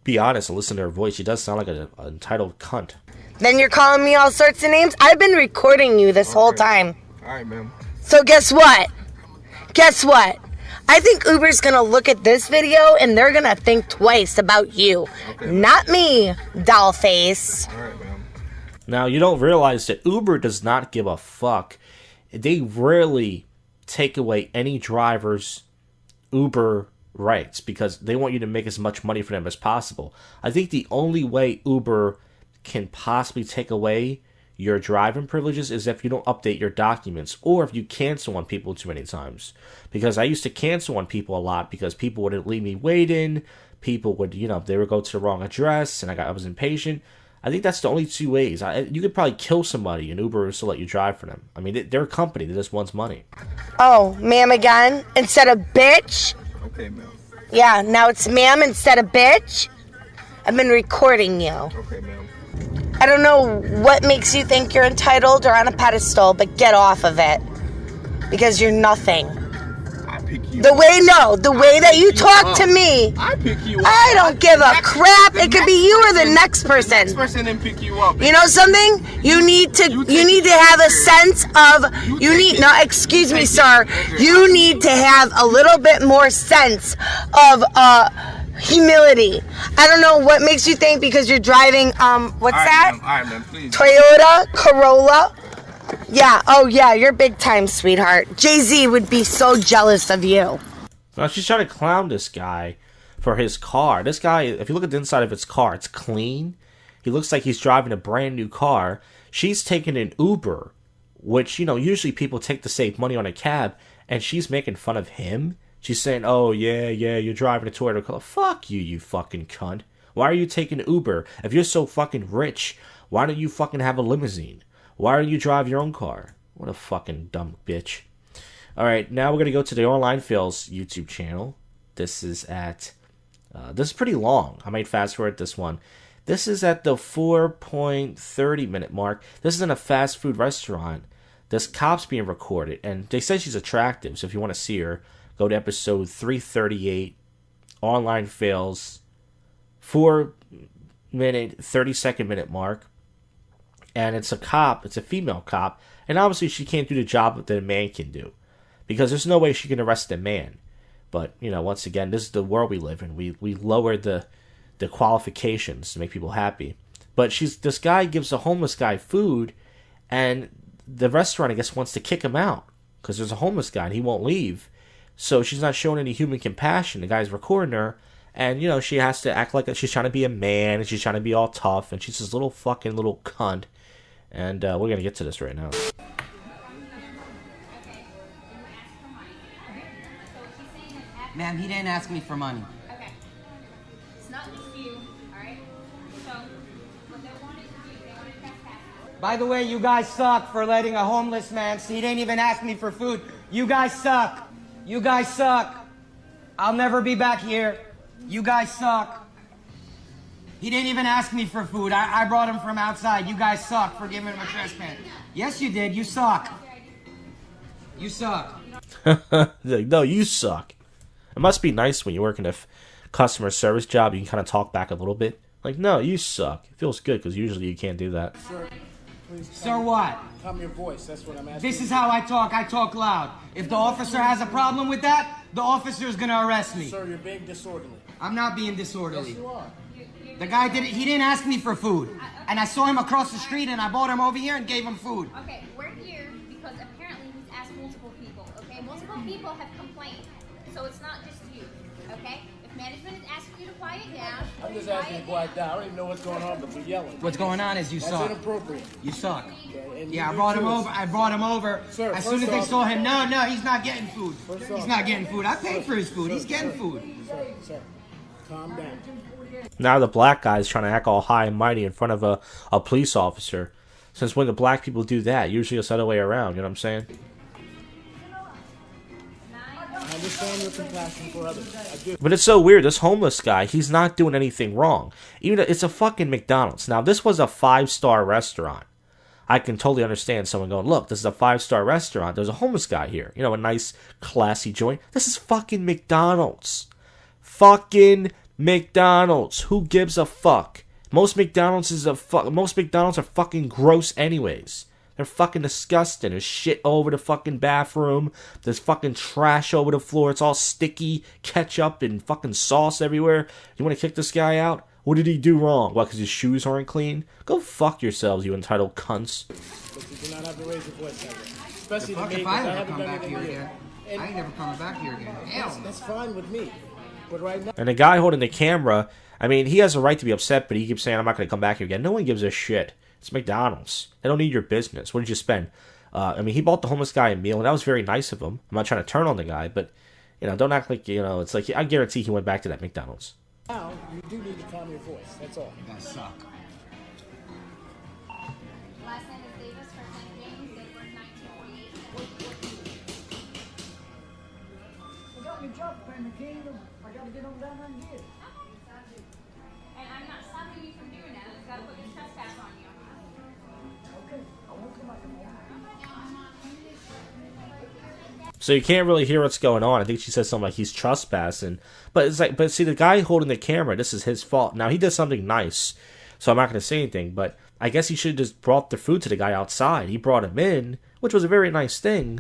Speaker 3: be honest and listen to her voice. She does sound like an entitled cunt.
Speaker 6: Then you're calling me all sorts of names? I've been recording you this whole time.
Speaker 7: Alright, ma'am.
Speaker 6: So guess what? Guess what? I think Uber's gonna look at this video and they're gonna think twice about you. Okay, not me, dollface.
Speaker 7: Alright, ma'am.
Speaker 3: Now, you don't realize that Uber does not give a fuck. They rarely take away any driver's Uber rights because they want you to make as much money for them as possible. I think the only way Uber can possibly take away your driving privileges is if you don't update your documents or if you cancel on people too many times. Because I used to cancel on people a lot because people wouldn't leave me waiting. People would, they would go to the wrong address and I was impatient. I think that's the only 2 ways. You could probably kill somebody and Uber will still let you drive for them. I mean, they're a company that just wants money.
Speaker 6: Oh, ma'am again? Instead of bitch?
Speaker 7: Okay, ma'am.
Speaker 6: Yeah, now it's ma'am instead of bitch? I've been recording you.
Speaker 7: Okay, ma'am.
Speaker 6: I don't know what makes you think you're entitled or on a pedestal, but get off of it. Because you're nothing.
Speaker 7: I pick you
Speaker 6: The
Speaker 7: up.
Speaker 6: way that you talk to me.
Speaker 7: I pick you up.
Speaker 6: I don't give a crap. It could be you or the next person.
Speaker 7: The next person didn't pick you up.
Speaker 6: You know something? You need to have a sense of excuse me, sir. You need to have a little bit more sense of humility. I don't know what makes you think because you're driving what's that?
Speaker 7: All right, ma'am, please.
Speaker 6: Toyota Corolla. Yeah, oh yeah, you're big time, sweetheart. Jay-Z would be so jealous of you.
Speaker 3: Now she's trying to clown this guy for his car. This guy, if you look at the inside of his car, it's clean. He looks like he's driving a brand new car. She's taking an Uber, which, usually people take to save money on a cab, and she's making fun of him. She's saying, oh, yeah, you're driving a Toyota Corolla. Fuck you, you fucking cunt. Why are you taking Uber? If you're so fucking rich, why don't you fucking have a limousine? Why don't you drive your own car? What a fucking dumb bitch. Alright, now we're going to go to the Online Fails YouTube channel. This is at... this is pretty long. I might fast forward this one. This is at the 4.30 minute mark. This is in a fast food restaurant. This cop's being recorded, and they say she's attractive, so if you want to see her, go to episode 338 online fails, 4-minute, 30-second minute mark, and it's a cop, it's a female cop, and obviously she can't do the job that a man can do, because there's no way she can arrest a man. But, you know, once again, this is the world we live in. We lower the qualifications to make people happy. But this guy gives a homeless guy food, and the restaurant, I guess, wants to kick him out because there's a homeless guy and he won't leave. So she's not showing any human compassion. The guy's recording her, and, you know, she has to act like she's trying to be a man, and she's trying to be all tough, and she's this little fucking little cunt. And we're going to get to this right now.
Speaker 8: Ma'am, he didn't ask me for money.
Speaker 9: Okay. It's not just you, alright? So, what they wanted to do, they wanted to trespass.
Speaker 8: By the way, you guys suck for letting a homeless man, he didn't even ask me for food. You guys suck. You guys suck. I'll never be back here. You guys suck. He didn't even ask me for food. I brought him from outside. You guys suck for giving him a trespass. Yes, you did. You suck. You suck.
Speaker 3: No, you suck. It must be nice when you work in a customer service job. You can kind of talk back a little bit. Like, no, you suck. It feels good because usually you can't do that.
Speaker 10: Sir, please.
Speaker 8: Sir, what?
Speaker 10: Calm your voice. That's what I'm asking.
Speaker 8: This is how I talk. I talk loud. If the officer has a problem with that, the officer's gonna arrest me.
Speaker 10: Sir, you're being disorderly.
Speaker 8: I'm not being disorderly.
Speaker 10: Yes, you are.
Speaker 8: The guy he didn't ask me for food. And I saw him across the street and I brought him over here and gave him food.
Speaker 9: Okay, we're here because apparently he's asked multiple people, okay? Multiple people have complained. So it's not just you, okay? If management is asking you to quiet down,
Speaker 10: I'm just asking you to quiet down. I don't even know what's going on, but you're yelling.
Speaker 8: What's going on is you
Speaker 10: That's
Speaker 8: suck.
Speaker 10: inappropriate.
Speaker 8: You suck.
Speaker 10: Okay, and
Speaker 8: Yeah, I
Speaker 10: you
Speaker 8: brought him
Speaker 10: too.
Speaker 8: over. I brought him over.
Speaker 10: Sir,
Speaker 8: as soon as they
Speaker 10: off-
Speaker 8: saw him, no, he's not getting food.
Speaker 10: First
Speaker 8: He's
Speaker 10: off-
Speaker 8: not getting food. I paid for his food. He's getting food.
Speaker 10: Sir, calm down.
Speaker 3: Now the black guy's trying to act all high and mighty in front of a police officer. Since when do black people do that? Usually it's the other way around, you know what I'm saying?
Speaker 10: I understand your compassion for others. I do.
Speaker 3: But it's so weird. This homeless guy, he's not doing anything wrong. Even it's a fucking McDonald's. Now, this was a 5-star restaurant. I can totally understand someone going, look, this is a 5-star restaurant. There's a homeless guy here. You know, a nice, classy joint. This is fucking McDonald's. Fucking McDonald's. Who gives a fuck? Most McDonald's are fucking gross anyways. They're fucking disgusting. There's shit over the fucking bathroom. There's fucking trash over the floor. It's all sticky, ketchup and fucking sauce everywhere. You want to kick this guy out? What did he do wrong? What, because his shoes aren't clean? Go fuck yourselves, you entitled cunts.
Speaker 10: But you do not have to raise your voice like that. Especially to
Speaker 8: Fuck
Speaker 10: me,
Speaker 8: if
Speaker 10: because
Speaker 8: I
Speaker 10: I
Speaker 8: ever
Speaker 10: haven't
Speaker 8: come
Speaker 10: done
Speaker 8: back
Speaker 10: anything
Speaker 8: here
Speaker 10: to you.
Speaker 8: again.
Speaker 10: And
Speaker 8: I ain't never coming back here again. Hell no.
Speaker 10: that's fine with me. But right now,
Speaker 3: And the guy holding the camera, I mean, he has a right to be upset, but he keeps saying, I'm not going to come back here again. No one gives a shit. It's McDonald's. They don't need your business. What did you spend? I mean, he bought the homeless guy a meal, and that was very nice of him. I'm not trying to turn on the guy, but, you know, don't act like, you know, it's like, I guarantee he went back to that McDonald's.
Speaker 10: you do need to calm your voice. That's all.
Speaker 8: You guys suck.
Speaker 9: last name is Davis, first name James, date of birth 1948.
Speaker 11: I got my job in the kingdom. I got to get on down there and get it.
Speaker 9: And I'm not stopping you from doing that. I've got to put this trespass on you.
Speaker 11: Okay, I won't come back in the morning.
Speaker 3: So you can't really hear what's going on. I think she says something like he's trespassing. But it's like, but see, the guy holding the camera, this is his fault. Now, he did something nice, so I'm not going to say anything, but I guess he should have just brought the food to the guy outside. He brought him in, which was a very nice thing,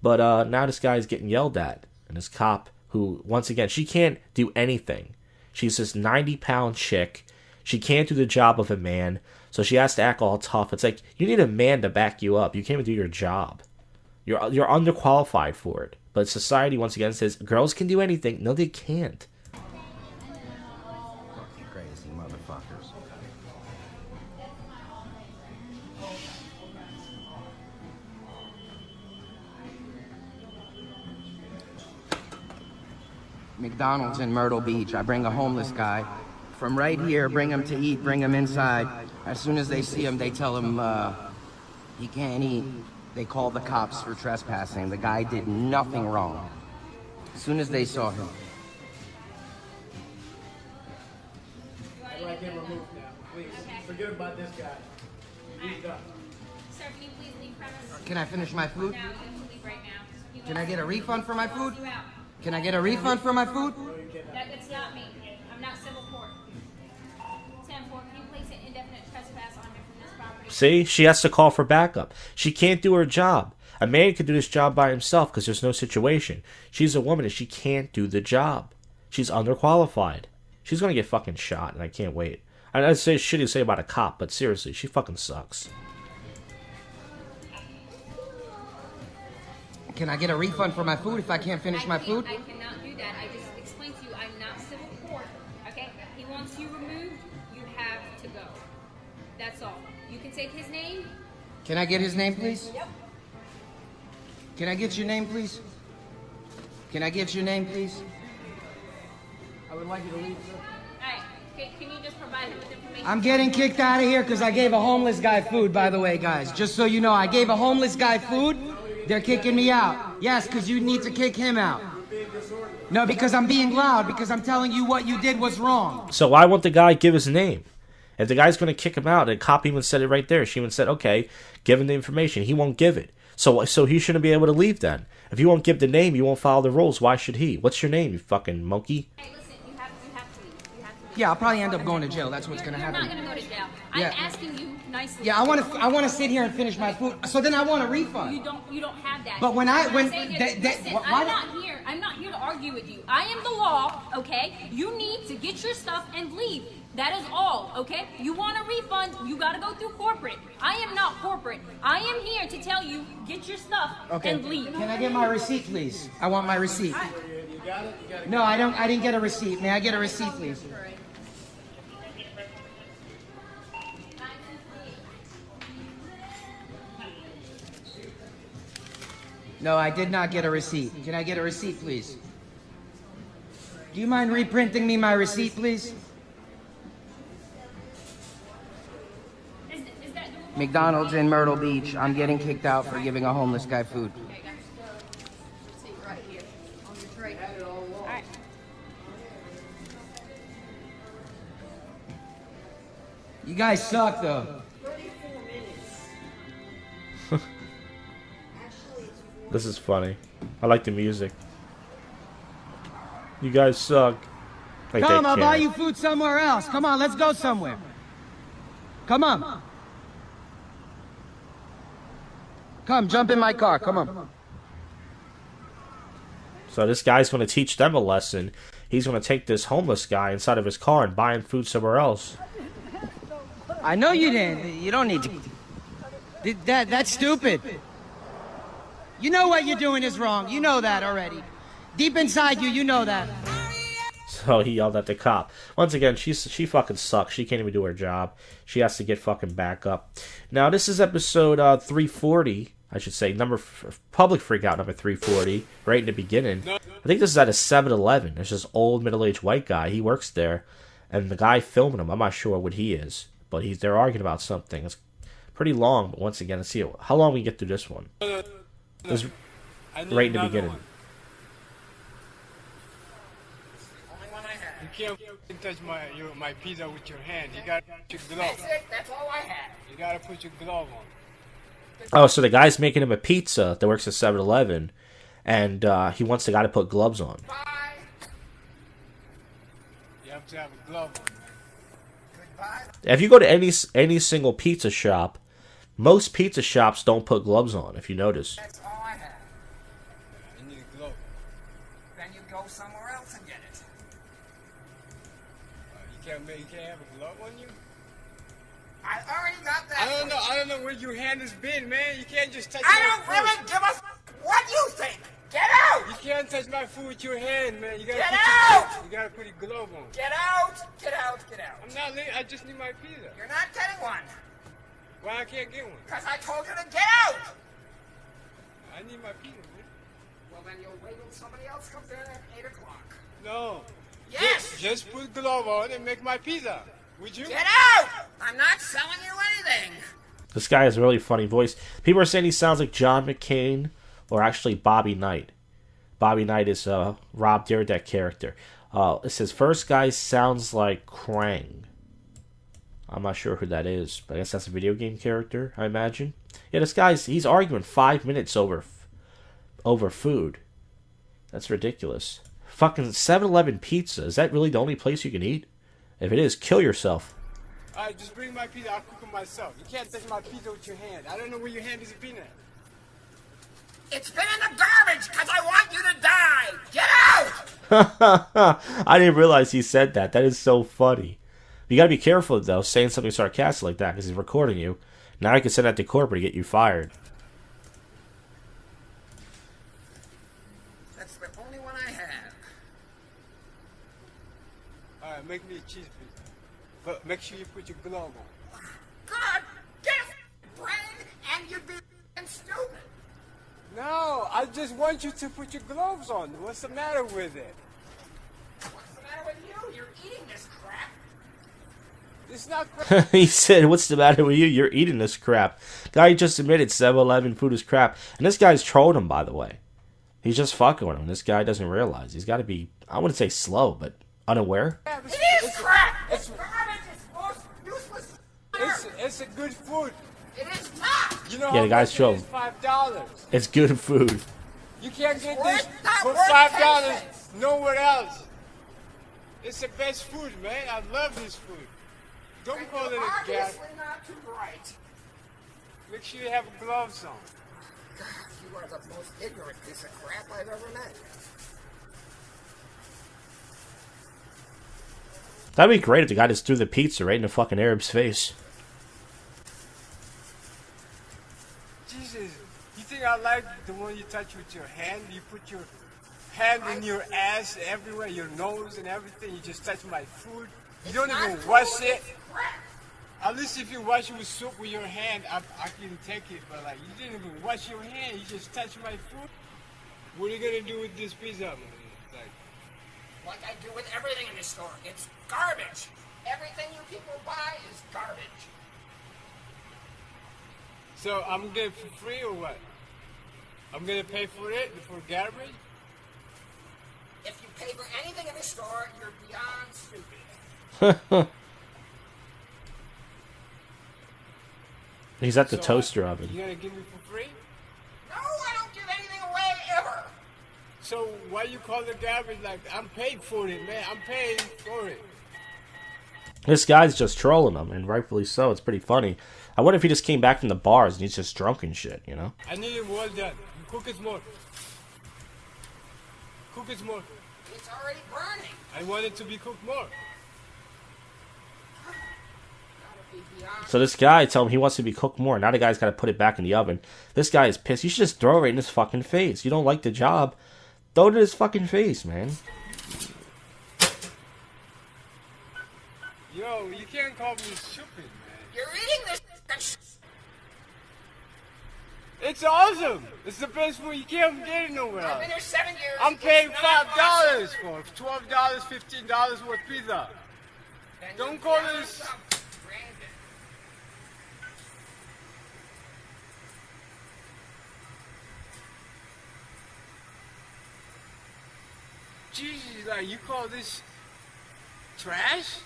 Speaker 3: but now this guy's getting yelled at. And this cop, who, once again, she can't do anything. She's this 90-pound chick. She can't do the job of a man, so she has to act all tough. It's like, you need a man to back you up. You can't even do your job. You're underqualified for it. But society, once again, says girls can do anything. No, they can't.
Speaker 8: Fucking crazy motherfuckers. McDonald's in Myrtle Beach. I bring a homeless guy from right here, bring him to eat, bring him inside. As soon as they see him, they tell him he can't eat. They call the cops for trespassing. The guy did nothing wrong. As soon as they saw him.
Speaker 10: I can remove now. Please. Forget about this guy. He's done.
Speaker 9: Sir, can you please leave premises
Speaker 8: Can I finish my food?
Speaker 9: now? You can leave right now. You
Speaker 8: Can I get a refund for my food?
Speaker 9: you out.
Speaker 8: Can I get a refund for my food?
Speaker 9: It's That's not me. I'm not civil court. 10-4, can you place an indefinite trespass on me from this property?
Speaker 3: See, she has to call for backup. She can't do her job. A man can do this job by himself because there's no situation. She's a woman and she can't do the job. She's underqualified. She's gonna get fucking shot, and I can't wait. I'd say shitty to say about a cop, but seriously, she fucking sucks.
Speaker 8: Can I get a refund for my food if I can't finish my food?
Speaker 9: I cannot do that. I just explained to you I'm not civil court. Okay? He wants you removed. You have to go. That's all. You can take his name.
Speaker 8: Can I get his name, please?
Speaker 9: Yep.
Speaker 8: Can I get your name, please? Can I get your name, please? I would like you to leave, sir.
Speaker 9: Alright. Can you just provide him with information?
Speaker 8: I'm getting kicked out of here because I gave a homeless guy food, by the way, guys. Just so you know, I gave a homeless guy food. They're kicking me out. Yes, because you need to kick him out. No, because I'm being loud, because I'm telling you what you did was wrong.
Speaker 3: So why won't the guy give his name? If the guy's going to kick him out, and cop even said it right there. She even said, okay, give him the information. He won't give it. So he shouldn't be able to leave then. If you won't give the name, you won't follow the rules. Why should he? What's your name, you fucking monkey?
Speaker 9: Hey, listen, you have to leave. You have to leave.
Speaker 8: Yeah, I'll probably end up going to jail. That's what's going to happen.
Speaker 9: You're not going to go to jail.
Speaker 8: Yeah.
Speaker 9: I'm asking you nicely.
Speaker 8: Yeah, I want to sit here and finish my food. So then I want a refund.
Speaker 9: You don't have that.
Speaker 8: But when
Speaker 9: Listen,
Speaker 8: why
Speaker 9: I'm not here to argue with you. I am the law, okay? You need to get your stuff and leave. That is all, okay? You want a refund, you gotta go through corporate. I am not corporate. I am here to tell you, get your stuff and leave.
Speaker 8: Can I get my receipt, please? I want my receipt. No, I don't. I didn't get a receipt. May I get a receipt, please? No, I did not get a receipt. Can I get a receipt, please? Do you mind reprinting me my receipt, please? McDonald's in Myrtle Beach. I'm getting kicked out for giving a homeless guy food. You guys suck, though.
Speaker 3: This is funny. I like the music. You guys suck. Like
Speaker 8: Come, I'll buy you food somewhere else. Come on, let's go somewhere. Come on. Come, jump in my car. Come on.
Speaker 3: So this guy's going to teach them a lesson. He's going to take this homeless guy inside of his car and buy him food somewhere else.
Speaker 8: I know you didn't. You don't need to. That's stupid. You know what you're doing is wrong. You know that already. Deep inside you, you know that.
Speaker 3: So he yelled at the cop. Once again, she fucking sucks. She can't even do her job. She has to get fucking back up. Now, this is episode 340. I should say, public freakout number 340, right in the beginning. I think this is at a 7-Eleven. There's this old middle-aged white guy. He works there, and the guy filming him, I'm not sure what he is, but they're arguing about something. It's pretty long, but once again, let's see how long we get through this one. It's right in the beginning.
Speaker 10: You can't touch my pizza with your hand. You gotta put your glove. That's it. That's all I have. You gotta put your glove on.
Speaker 3: Oh, so the guy's making him a pizza that works at 7-Eleven, and he wants the guy to put gloves on.
Speaker 10: Bye. You have to have a glove on, man. Goodbye.
Speaker 3: If you go to any single pizza shop, most pizza shops don't put gloves on, if you notice.
Speaker 10: That's all I have. You need a glove. Then you go somewhere else and get it. You can't have a glove on you? I already got that. I don't know where your hand has been, man. You can't just touch my food. I don't really give a what you think. Get out! You can't touch my food with your hand, man. You gotta get out! You gotta put your glove on. Get out! Get out! Get out! I'm not leaving. I just need my pizza. You're not getting one. Why I can't get one? Because I told you to get out! I need my pizza, man. Well, then you'll wait till somebody else comes in at 8 o'clock. No. Yes! Just put glove on and make my pizza. Would you? Get out! I'm not selling you anything.
Speaker 3: This guy has a really funny voice. People are saying he sounds like John McCain or actually Bobby Knight. Bobby Knight is Rob Dyrdek character. It says, first guy sounds like Krang. I'm not sure who that is, but I guess that's a video game character, I imagine. Yeah, this guy's, he's arguing 5 minutes over food. That's ridiculous. Fucking 7-Eleven pizza. Is that really the only place you can eat? If it is, kill yourself.
Speaker 10: Alright, just bring my pizza. I'll cook it myself. You can't touch my pizza with your hand. I don't know where your hand is been at.
Speaker 12: It's been in the garbage because I want you to die. Get out!
Speaker 3: I didn't realize he said that. That is so funny. You gotta be careful, though, saying something sarcastic like that, because he's recording you. Now he can send that to corporate to get you fired.
Speaker 12: That's the only one I have.
Speaker 10: Alright, make me a cheese pizza. But make sure you put your glove on.
Speaker 12: God, get a brain and you'd be stupid.
Speaker 10: No, I just want you to put your gloves on. What's the matter with it?
Speaker 12: What's the matter with you? You're eating this crap.
Speaker 10: It's not crap.
Speaker 3: He said, what's the matter with you? You're eating this crap. Guy just admitted 7-Eleven food is crap. And this guy's trolling him, by the way. He's just fucking with him. This guy doesn't realize. He's got to be, I wouldn't say slow, but unaware.
Speaker 12: It is crap. It's garbage. It's most useless.
Speaker 10: It's a good food.
Speaker 12: It is not.
Speaker 10: You know
Speaker 3: Yeah,
Speaker 10: how
Speaker 3: the guy's
Speaker 10: much
Speaker 3: trolling.
Speaker 10: it is? $5.
Speaker 3: It's good food.
Speaker 10: You can't get
Speaker 12: It's
Speaker 10: this
Speaker 12: not
Speaker 10: for
Speaker 12: worth
Speaker 10: $5
Speaker 12: 10
Speaker 10: nowhere else. It's the best food, man. I love this food. Don't
Speaker 12: And
Speaker 10: call it
Speaker 12: you're
Speaker 10: a gap.
Speaker 12: obviously not too bright.
Speaker 10: Make sure you have gloves on.
Speaker 12: God, you are the most ignorant piece of crap I've ever met.
Speaker 3: That'd be great if the guy just threw the pizza right in the fucking Arab's face.
Speaker 10: Jesus, you think I like the one you touch with your hand? You put your hand in your ass everywhere, your nose and everything. You just touch my food. You don't even wash it. At least if you wash it with soap with your hand, I can take it. But like, you didn't even wash your hand. You just touch my food. What are you gonna do with this pizza?
Speaker 12: Like I do with everything in this store. It's garbage. Everything you people buy is garbage.
Speaker 10: So I'm getting it for free or what? I'm gonna pay for it for garbage?
Speaker 12: If you pay for anything in this store, you're beyond stupid.
Speaker 3: He's at the
Speaker 10: So
Speaker 3: toaster oven.
Speaker 10: You gonna give me for free?
Speaker 12: No, I don't give anything away ever.
Speaker 10: So why you call it garbage? Like I'm paid for it, man. I'm paying for it.
Speaker 3: This guy's just trolling him, and rightfully so. It's pretty funny. I wonder if he just came back from the bars and he's just drunk and shit, you know?
Speaker 10: I need it well done. Cook it more. Cook it more.
Speaker 12: It's already burning.
Speaker 10: I want it to be cooked more.
Speaker 3: So this guy told him he wants to be cooked more. Now the guy's got to put it back in the oven. This guy is pissed. You should just throw it right in his fucking face. You don't like the job, throw it in his fucking face, man.
Speaker 10: Yo, you can't call me stupid, man.
Speaker 12: You're eating this.
Speaker 10: It's awesome. It's the best food. You can't get it nowhere
Speaker 12: I've
Speaker 10: else.
Speaker 12: been here 7 years.
Speaker 10: I'm paying
Speaker 12: It's not
Speaker 10: $5
Speaker 12: awesome.
Speaker 10: for it. $12, $15 worth pizza.
Speaker 12: And
Speaker 10: Don't
Speaker 12: you're
Speaker 10: call
Speaker 12: down
Speaker 10: this.
Speaker 12: some branded.
Speaker 10: Jesus, like you call this trash?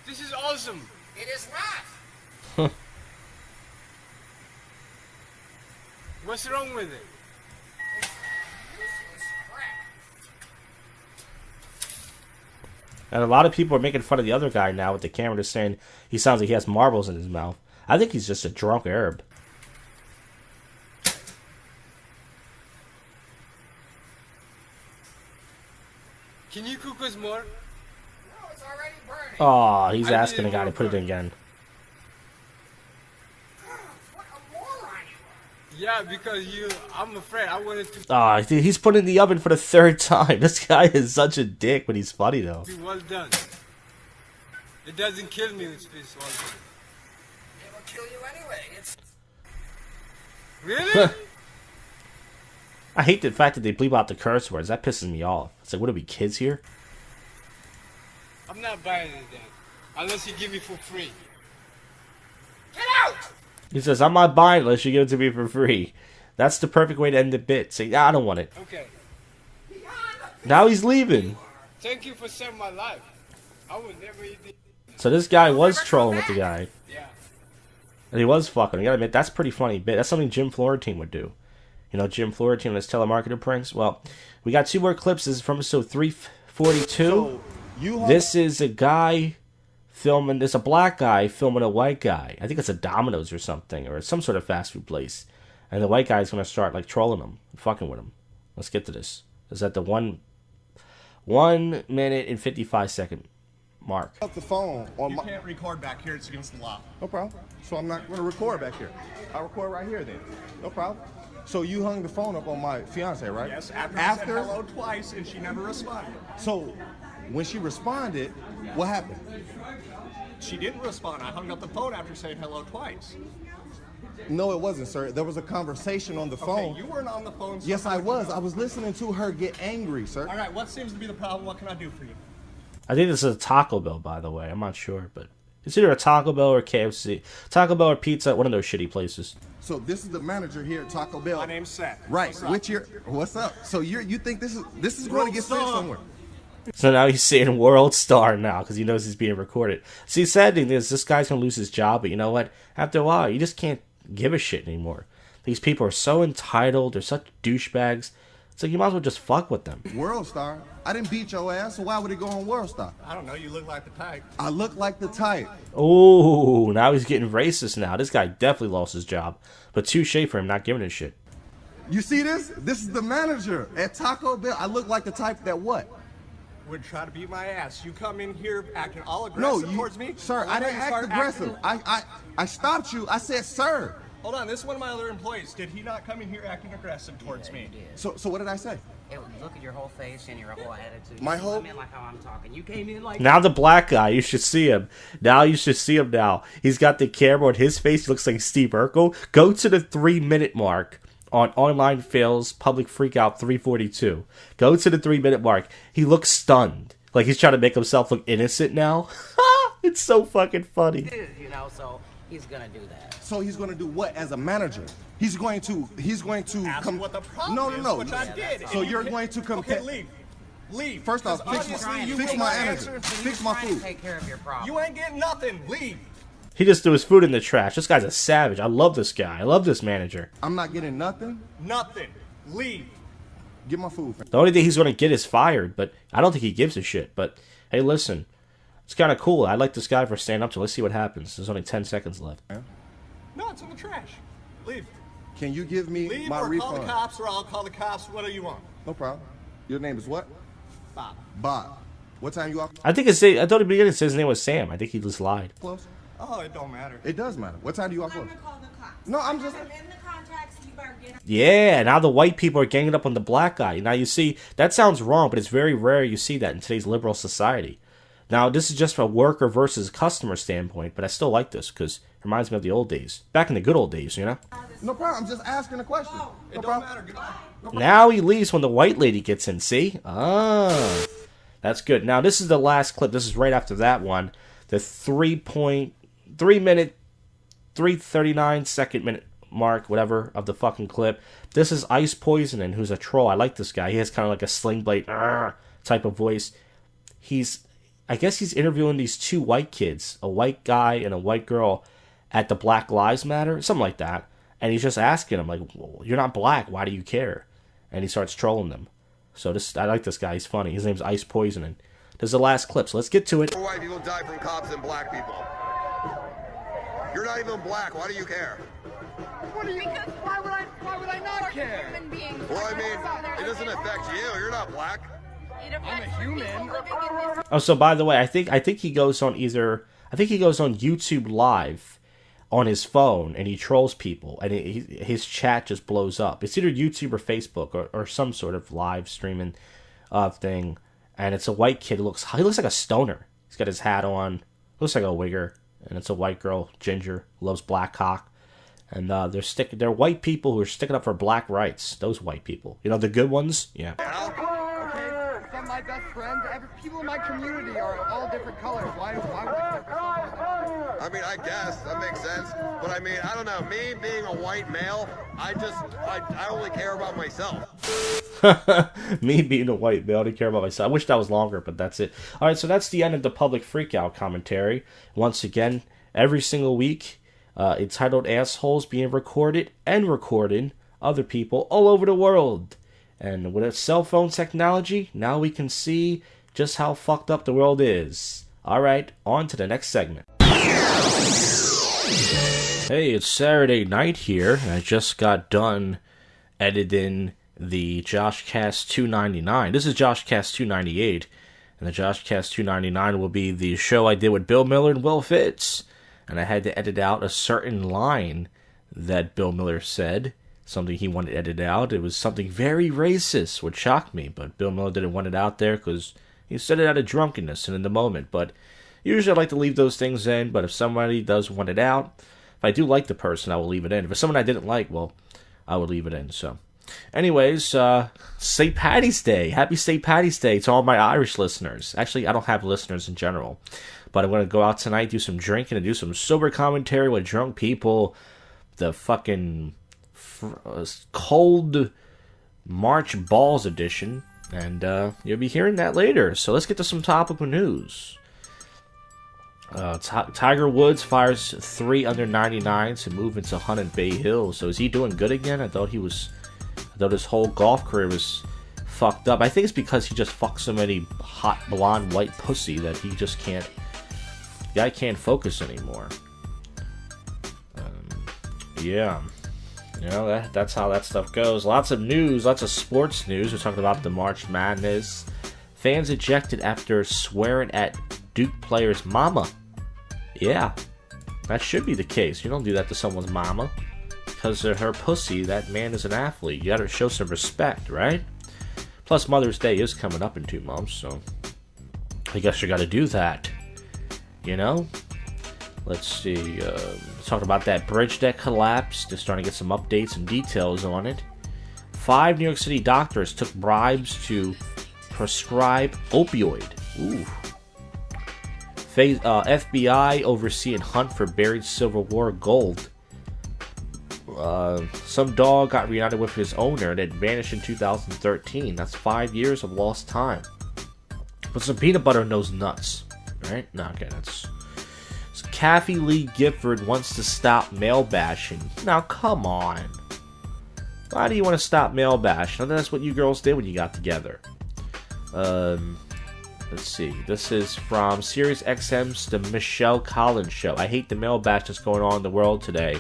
Speaker 10: This is awesome.
Speaker 12: It is not.
Speaker 10: What's wrong with it?
Speaker 12: Useless crap.
Speaker 3: And a lot of people are making fun of the other guy now with the camera, just saying he sounds like he has marbles in his mouth. I think he's just a drunk Arab.
Speaker 10: Can you cook us more?
Speaker 12: No, it's already burning.
Speaker 3: Oh, he's
Speaker 10: I
Speaker 3: asking the
Speaker 10: need
Speaker 3: guy to
Speaker 10: more
Speaker 3: put it
Speaker 10: burn.
Speaker 3: in again.
Speaker 12: What a moron you
Speaker 10: Yeah, because I'm afraid I wanted to
Speaker 3: Oh, he's put it in the oven for the third time. This guy is such a dick, but he's funny though.
Speaker 10: be well done. It doesn't kill me with fish well done.
Speaker 12: are. It will kill you anyway. It's
Speaker 10: Really?
Speaker 3: I hate the fact that they bleep out the curse words. That pisses me off. It's like, what are we, kids here?
Speaker 10: I'm not buying it then. Unless you give me for free.
Speaker 12: get out.
Speaker 3: He says, I'm not buying it unless you give it to me for free. That's the perfect way to end the bit. Say, nah, I don't want it.
Speaker 10: Okay.
Speaker 3: Now he's leaving.
Speaker 10: Thank you for saving my life. I would never eat it.
Speaker 3: So this guy was trolling with the guy.
Speaker 10: Yeah.
Speaker 3: And he was fucking. I gotta admit, that's a pretty funny bit. That's something Jim Florentine would do. Jim Florentine on his telemarketer pranks. Well, we got 2 more clips. This is from episode 342. This is a guy filming. There's a black guy filming a white guy. I think it's a Domino's or something, or some sort of fast food place. And the white guy's gonna start like trolling him, fucking with him. Let's get to this. Is at the 1 minute and 55 second mark.
Speaker 13: Up the phone on
Speaker 14: you can't record back here. It's against the law.
Speaker 13: No problem. So I'm not going to record back here. I'll record right here then. No problem. So you hung the phone up on my fiance, right?
Speaker 14: Yes. After I said hello twice and she never responded.
Speaker 13: So when she responded, what happened?
Speaker 14: She didn't respond. I hung up the phone after saying hello twice.
Speaker 13: No, it wasn't, sir. There was a conversation on the phone.
Speaker 14: Okay, you weren't on the phone. So
Speaker 13: yes, I was. I was listening to her get angry, sir.
Speaker 14: All right, what seems to be the problem? What can I do for you?
Speaker 3: I think this is a Taco Bell, by the way. I'm not sure, but it's either a Taco Bell or KFC. Taco Bell or Pizza, one of those shitty places.
Speaker 13: So this is the manager here at Taco Bell.
Speaker 14: My name's Seth.
Speaker 13: Right. What's up? So you think this is going to get sent somewhere?
Speaker 3: So now he's saying World Star now because he knows he's being recorded. See, sad thing is this guy's going to lose his job, but you know what? After a while, you just can't give a shit anymore. These people are so entitled. They're such douchebags. It's like you might as well just fuck with them.
Speaker 13: World Star? I didn't beat your ass, so why would it go on World Star?
Speaker 14: I don't know. You look like the type.
Speaker 13: I look like the type.
Speaker 3: Oh, now he's getting racist now. This guy definitely lost his job. But touche for him not giving a shit.
Speaker 13: You see this? This is the manager at Taco Bell. I look like the type that what?
Speaker 14: Would try to beat my ass. You come in here acting all aggressive towards me?
Speaker 13: Sir, I didn't act aggressive. I stopped you. I said, sir.
Speaker 14: Hold on, this is one of my other employees. Did he not come in here acting aggressive towards me?
Speaker 13: So what did I say?
Speaker 15: Look at your whole face and your whole attitude.
Speaker 13: My whole...
Speaker 15: I mean, like how I'm talking. You came in like...
Speaker 3: Now the black guy, you should see him. Now you should see him now. He's got the camera on his face. He looks like Steve Urkel. Go to the 3-minute mark on Online Fails Public Freakout 342. Go to the 3-minute mark. He looks stunned. Like he's trying to make himself look innocent now. It's so fucking funny.
Speaker 15: So he's gonna do that.
Speaker 13: So he's gonna do what as a manager? He's going to
Speaker 14: ask what the problem is, which I did.
Speaker 13: So you're going to compare.
Speaker 14: Okay, leave.
Speaker 13: First off, fix my energy. Fix my food.
Speaker 15: Take care of your problem.
Speaker 14: You ain't getting nothing. Leave.
Speaker 3: He just threw his food in the trash. This guy's a savage. I love this guy. I love this manager.
Speaker 13: I'm not getting nothing.
Speaker 14: Nothing. Leave.
Speaker 13: Get my food.
Speaker 3: The only thing he's going to get is fired, but I don't think he gives a shit. But hey, listen, it's kind of cool. I like this guy for standing up to. Let's see what happens. There's only 10 seconds left.
Speaker 14: No, it's in the trash. Leave.
Speaker 13: Can you give me
Speaker 14: Leave
Speaker 13: my
Speaker 14: or
Speaker 13: refund?
Speaker 14: call the cops, or I'll call the cops. What do you want?
Speaker 13: No problem. Your name is what?
Speaker 14: Bob.
Speaker 13: Bob. What time you off?
Speaker 3: I think it's. I thought at the beginning it said his name was Sam. I think he just lied.
Speaker 13: Close.
Speaker 14: Oh, it don't matter.
Speaker 13: It does matter. What time do you off close? No, I'm just.
Speaker 3: Yeah, now the white people are ganging up on the black guy. Now you see, that sounds wrong, but it's very rare you see that in today's liberal society. Now, this is just from a worker versus customer standpoint, but I still like this because it reminds me of the old days. Back in the good old days, you know?
Speaker 13: No problem. I'm just asking a question.
Speaker 14: It don't matter. Goodbye.
Speaker 3: Now he leaves when the white lady gets in, see? Ah, that's good. Now, this is the last clip. This is right after that one. The 3 minute, 3:39 second minute mark, whatever, of the fucking clip. This is Ice Poisoning, who's a troll. I like this guy. He has kind of like a Sling Blade type of voice. I guess he's interviewing these 2 white kids, a white guy and a white girl, at the Black Lives Matter, something like that. And he's just asking them, like, well, you're not black, why do you care? And he starts trolling them. So I like this guy. He's funny. His name's Ice Poisoning. This is the last clip, so let's get to it.
Speaker 16: More white people die from cops than black people. You're not even black. Why do you care?
Speaker 10: What do you? Because why would I not care?
Speaker 16: Human beings. Well, I mean, it doesn't affect you. You're not black.
Speaker 10: I'm a human.
Speaker 3: Oh, so by the way, I think he goes on YouTube Live on his phone and he trolls people and his chat just blows up. It's either YouTube or Facebook or some sort of live streaming thing. And it's a white kid. He looks like a stoner. He's got his hat on. Looks like a wigger. And it's a white girl, Ginger, loves black cock. And they're white people who are sticking up for black rights. Those white people. You know, the good ones? Yeah.
Speaker 10: Okay, some of my best friends, people in my community are all different colors. Why would I care for something like that?
Speaker 16: I mean, I guess that makes sense. But I mean, I don't know. Me being a white male, I only care about myself.
Speaker 3: Me being a white male, I don't care about myself. I wish that was longer, but that's it. All right, so that's the end of the public freakout commentary. Once again, every single week, entitled assholes being recorded and recorded other people all over the world. And with cell phone technology, now we can see just how fucked up the world is. Alright, on to the next segment. Hey, it's Saturday night here, and I just got done editing the JoshCast 299. This is JoshCast 298, and the JoshCast 299 will be the show I did with Bill Miller and Will Fitz. And I had to edit out a certain line that Bill Miller said, something he wanted edited out. It was something very racist, which shocked me, but Bill Miller didn't want it out there because he said it out of drunkenness and in the moment. But usually I like to leave those things in, but if somebody does want it out, if I do like the person, I will leave it in. If it's someone I didn't like, well, I will leave it in. So, anyways, St. Paddy's Day. Happy St. Paddy's Day to all my Irish listeners. Actually, I don't have listeners in general. But I'm going to go out tonight, do some drinking, and do some sober commentary with drunk people. The fucking cold March Balls edition. And you'll be hearing that later. So let's get to some topical news. Tiger Woods fires 3 under 99 to move into Hunt Bay Hill. So is he doing good again? I thought his whole golf career was fucked up. I think it's because he just fucked so many hot blonde white pussy that he just can't. The guy can't focus anymore. Yeah. You know, that's how that stuff goes. Lots of news, lots of sports news. We're talking about the March Madness. Fans ejected after swearing at Duke player's mama. Yeah, that should be the case. You don't do that to someone's mama. Because of her pussy, that man is an athlete. You gotta show some respect, right? Plus, Mother's Day is coming up in 2 months, so I guess you gotta do that. You know? Let's see, talking about that bridge that collapsed. Just starting to get some updates and details on it. 5 New York City doctors took bribes to prescribe opioid. Ooh. FBI overseeing hunt for buried Civil War gold. Some dog got reunited with his owner and it vanished in 2013. That's 5 years of lost time. But some peanut butter in those nuts. Right? No, okay, that's... Kathy Lee Gifford wants to stop male bashing. Now, come on. Why do you want to stop male bashing? That's what you girls did when you got together. Let's see. This is from Sirius XM's The Michelle Collins Show. I hate the male bash that's going on in the world today.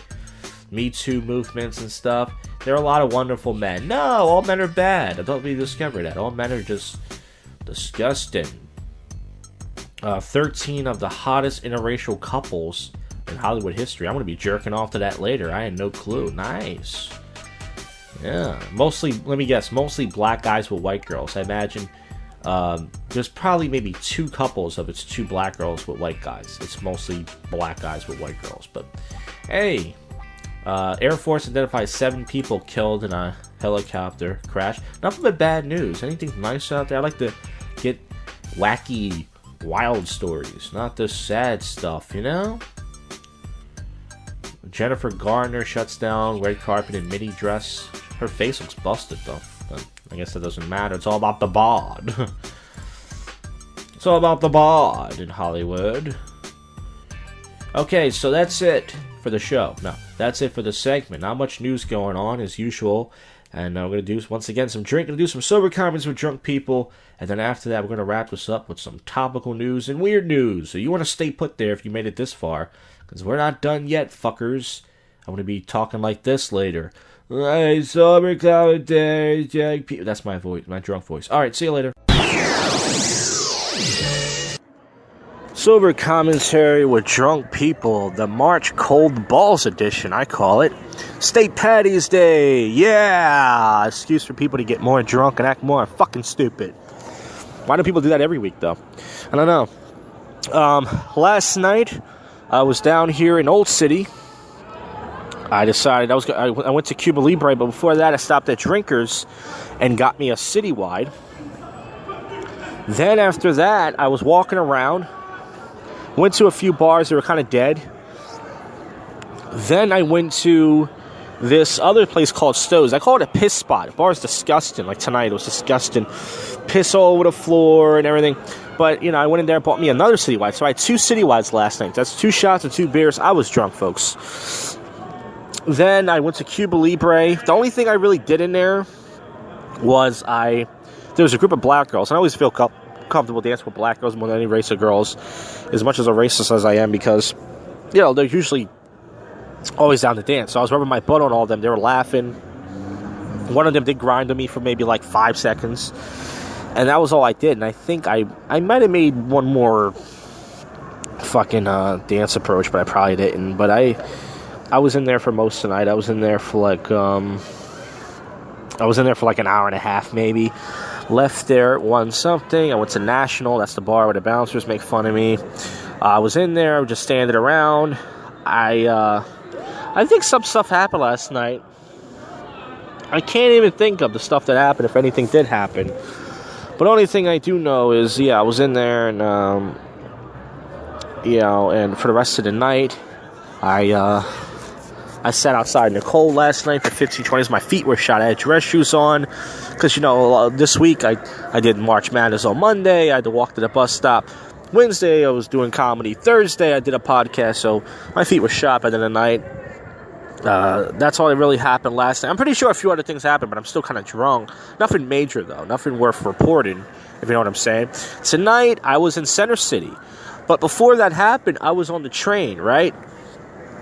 Speaker 3: Me Too movements and stuff. There are a lot of wonderful men. No, all men are bad. I thought we discovered that. All men are just disgusting. 13 of the hottest interracial couples in Hollywood history. I'm going to be jerking off to that later. I had no clue. Nice. Yeah. Mostly, let me guess, mostly black guys with white girls. I imagine there's probably maybe 2 couples of it's 2 black girls with white guys. It's mostly black guys with white girls. But, hey, Air Force identifies 7 people killed in a helicopter crash. Nothing but bad news. Anything nice out there? I like to get wacky, wild stories, not the sad stuff, you know? Jennifer Garner shuts down red carpet in mini dress. Her face looks busted, though. But I guess that doesn't matter. It's all about the bod. It's all about the bod in Hollywood. Okay, so that's it for the show. No, that's it for the segment. Not much news going on, as usual. And we're going to do, once again, some drinking, do some sober comments with drunk people. And then after that, we're going to wrap this up with some topical news and weird news. So you want to stay put there if you made it this far. Because we're not done yet, fuckers. I'm going to be talking like this later. Hey, sober commentary, drunk people. That's my voice, my drunk voice. Alright, see you later. Sober commentary with drunk people, the March Cold Balls edition, I call it. St. Paddy's Day, yeah! Excuse for people to get more drunk and act more fucking stupid. Why do people do that every week, though? I don't know. Last night, I was down here in Old City. I decided I went to Cuba Libre, but before that, I stopped at Drinkers and got me a Citywide. Then after that, I was walking around. Went to a few bars that were kind of dead. Then I went to this other place called Stowe's. I call it a piss spot. The bar is disgusting. Like tonight, it was disgusting. Piss all over the floor and everything. But, you know, I went in there and bought me another Citywide. So I had 2 Citywides last night. That's 2 shots and 2 beers. I was drunk, folks.
Speaker 1: Then I went to Cuba Libre. The only thing I really did in there was there was a group of black girls. And I always feel comfortable dancing with black girls more than any race of girls, as much as a racist as I am, because, you know, they're usually always down to dance. So I was rubbing my butt on all of them. They were laughing. One of them did grind on me for maybe like 5 seconds. And that was all I did. And I think I might have made one more fucking dance approach, but I probably didn't. But I was in there for most of the night. I was in there for like an hour and a half maybe. Left there at 1 something. I went to National. That's the bar where the bouncers make fun of me. I was in there, just standing around. I think some stuff happened last night. I can't even think of the stuff that happened, if anything did happen. But the only thing I do know is, I was in there, and and for the rest of the night, I sat outside in the cold last night for 15, 20 minutes. My feet were shot. I had dress shoes on, because, this week I did March Madness on Monday. I had to walk to the bus stop. Wednesday, I was doing comedy. Thursday, I did a podcast, so my feet were shot by the end of the night. That's all that really happened last night. I'm pretty sure a few other things happened, but I'm still kind of drunk. Nothing major, though. Nothing worth reporting, if you know what I'm saying. Tonight, I was in Center City. But before that happened, I was on the train, right?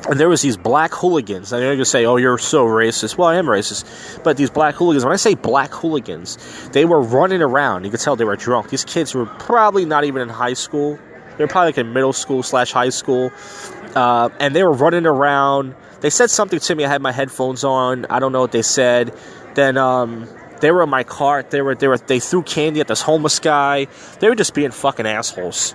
Speaker 1: And there was these black hooligans. I know you're going to say, oh, you're so racist. Well, I am racist. But these black hooligans, when I say black hooligans, they were running around. You could tell they were drunk. These kids were probably not even in high school. They were probably like in middle school / high school. And they were running around. They said something to me. I had my headphones on. I don't know what they said. Then they were in my car. They threw candy at this homeless guy. They were just being fucking assholes.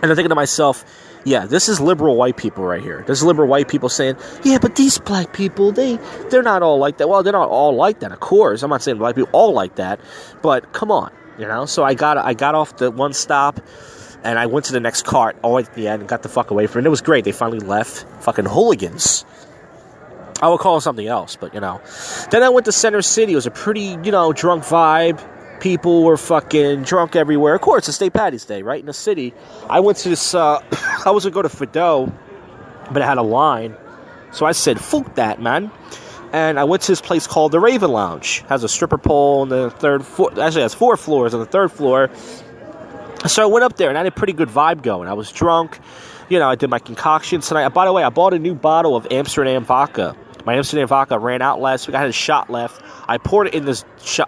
Speaker 1: And I'm thinking to myself, yeah, this is liberal white people right here. This is liberal white people saying, yeah, but these black people, they're not all like that. Well, they're not all like that, of course. I'm not saying black people all like that, but come on, So I got off the one stop, and I went to the next cart all the way at the end and got the fuck away from it. It was great. They finally left. Fucking hooligans. I would call it something else, but, Then I went to Center City. It was a pretty, drunk vibe. People were fucking drunk everywhere. Of course, it's St. Patty's Day, right? In the city. I went to this, I was going to go to Fido, but it had a line. So I said, fuck that, man. And I went to this place called the Raven Lounge. It has a stripper pole on the third floor. Actually, it has 4 floors on the 3rd floor. So I went up there, and I had a pretty good vibe going. I was drunk. I did my concoction tonight. By the way, I bought a new bottle of Amsterdam vodka. My Amsterdam vodka ran out last week. I had a shot left. I poured it in this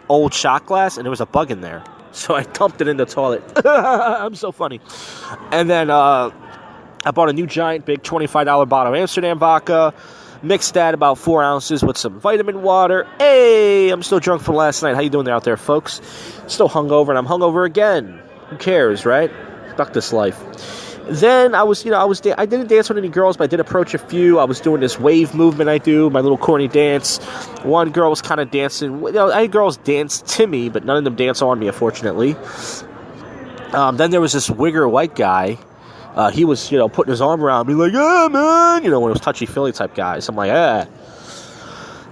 Speaker 1: old shot glass, and there was a bug in there. So I dumped it in the toilet. I'm so funny. And then I bought a new giant, big $25 bottle of Amsterdam vodka. Mixed that about 4 ounces with some vitamin water. Hey, I'm still drunk from last night. How you doing out there, folks? Still hungover, and I'm hungover again. Who cares, right? Fuck this life. Then I didn't dance with any girls, but I did approach a few. I was doing this wave movement I do, my little corny dance. One girl was kind of dancing. I had girls dance to me, but none of them dance on me, unfortunately. Then there was this wigger white guy. He was, putting his arm around me like, yeah, man. When it was touchy-feely type guys. I'm like, ah.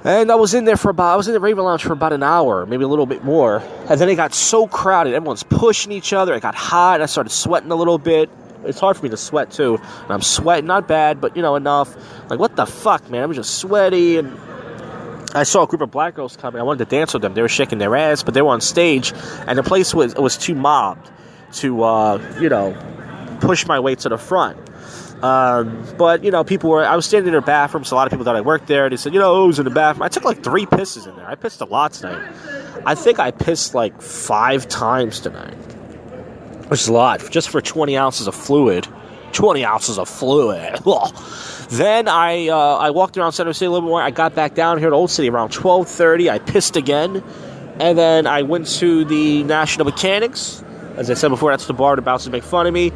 Speaker 1: And I was in the Raven Lounge for about an hour, maybe a little bit more. And then it got so crowded. Everyone's pushing each other. It got hot. I started sweating a little bit. It's hard for me to sweat, too. And I'm sweating, not bad, but, enough. Like, what the fuck, man? I was just sweaty. And I saw a group of black girls coming. I wanted to dance with them. They were shaking their ass, but they were on stage. And the place was too mobbed to, push my way to the front. But, people were... I was standing in their bathroom, so a lot of people thought I worked there. They said, I was in the bathroom. I took, 3 pisses in there. I pissed a lot tonight. I think I pissed, 5 times tonight. Which is a lot, just for 20 ounces of fluid. 20 ounces of fluid. Then I walked around Center City a little bit more. I got back down here to Old City around 12:30. I pissed again. And then I went to the National Mechanics. As I said before, that's the bar the bouncers make fun of me.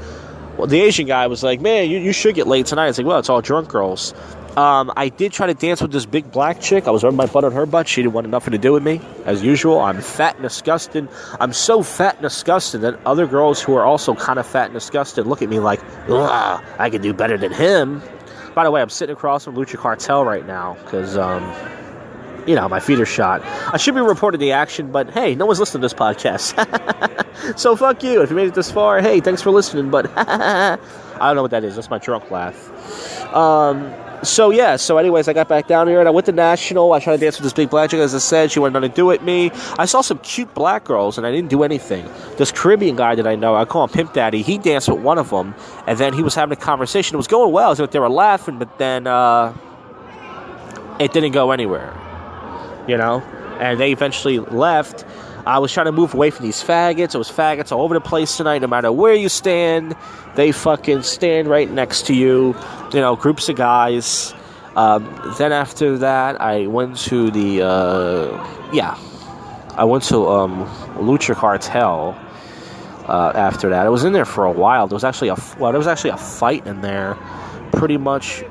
Speaker 1: Well, the Asian guy was like, man, you should get laid tonight. I was like, well, it's all drunk girls. I did try to dance with this big black chick. I was rubbing my butt on her butt. She didn't want nothing to do with me, as usual. I'm fat and disgusted. I'm so fat and disgusted that other girls who are also kind of fat and disgusted look at me like, ugh, I could do better than him. By the way, I'm sitting across from Lucha Cartel right now because, my feet are shot. I should be reporting the action, but hey, no one's listening to this podcast. So fuck you. If you made it this far, hey, thanks for listening, but I don't know what that is. That's my drunk laugh.
Speaker 3: So anyways, I got back down here and I went to National. I tried to dance with this big black chick, as I said. She wanted nothing to do with me. I saw some cute black girls and I didn't do anything. This Caribbean guy that I know, I call him Pimp Daddy, he danced with one of them, and then he was having a conversation. It was going well. They were laughing, but then it didn't go anywhere, you know? And they eventually left. I was trying to move away from these faggots. It was faggots all over the place tonight. No matter where you stand, they fucking stand right next to you. You know, groups of guys. Then after that, I went to the Lucha Cartel. After that, I was in there for a while. There was actually a fight in there. Pretty much,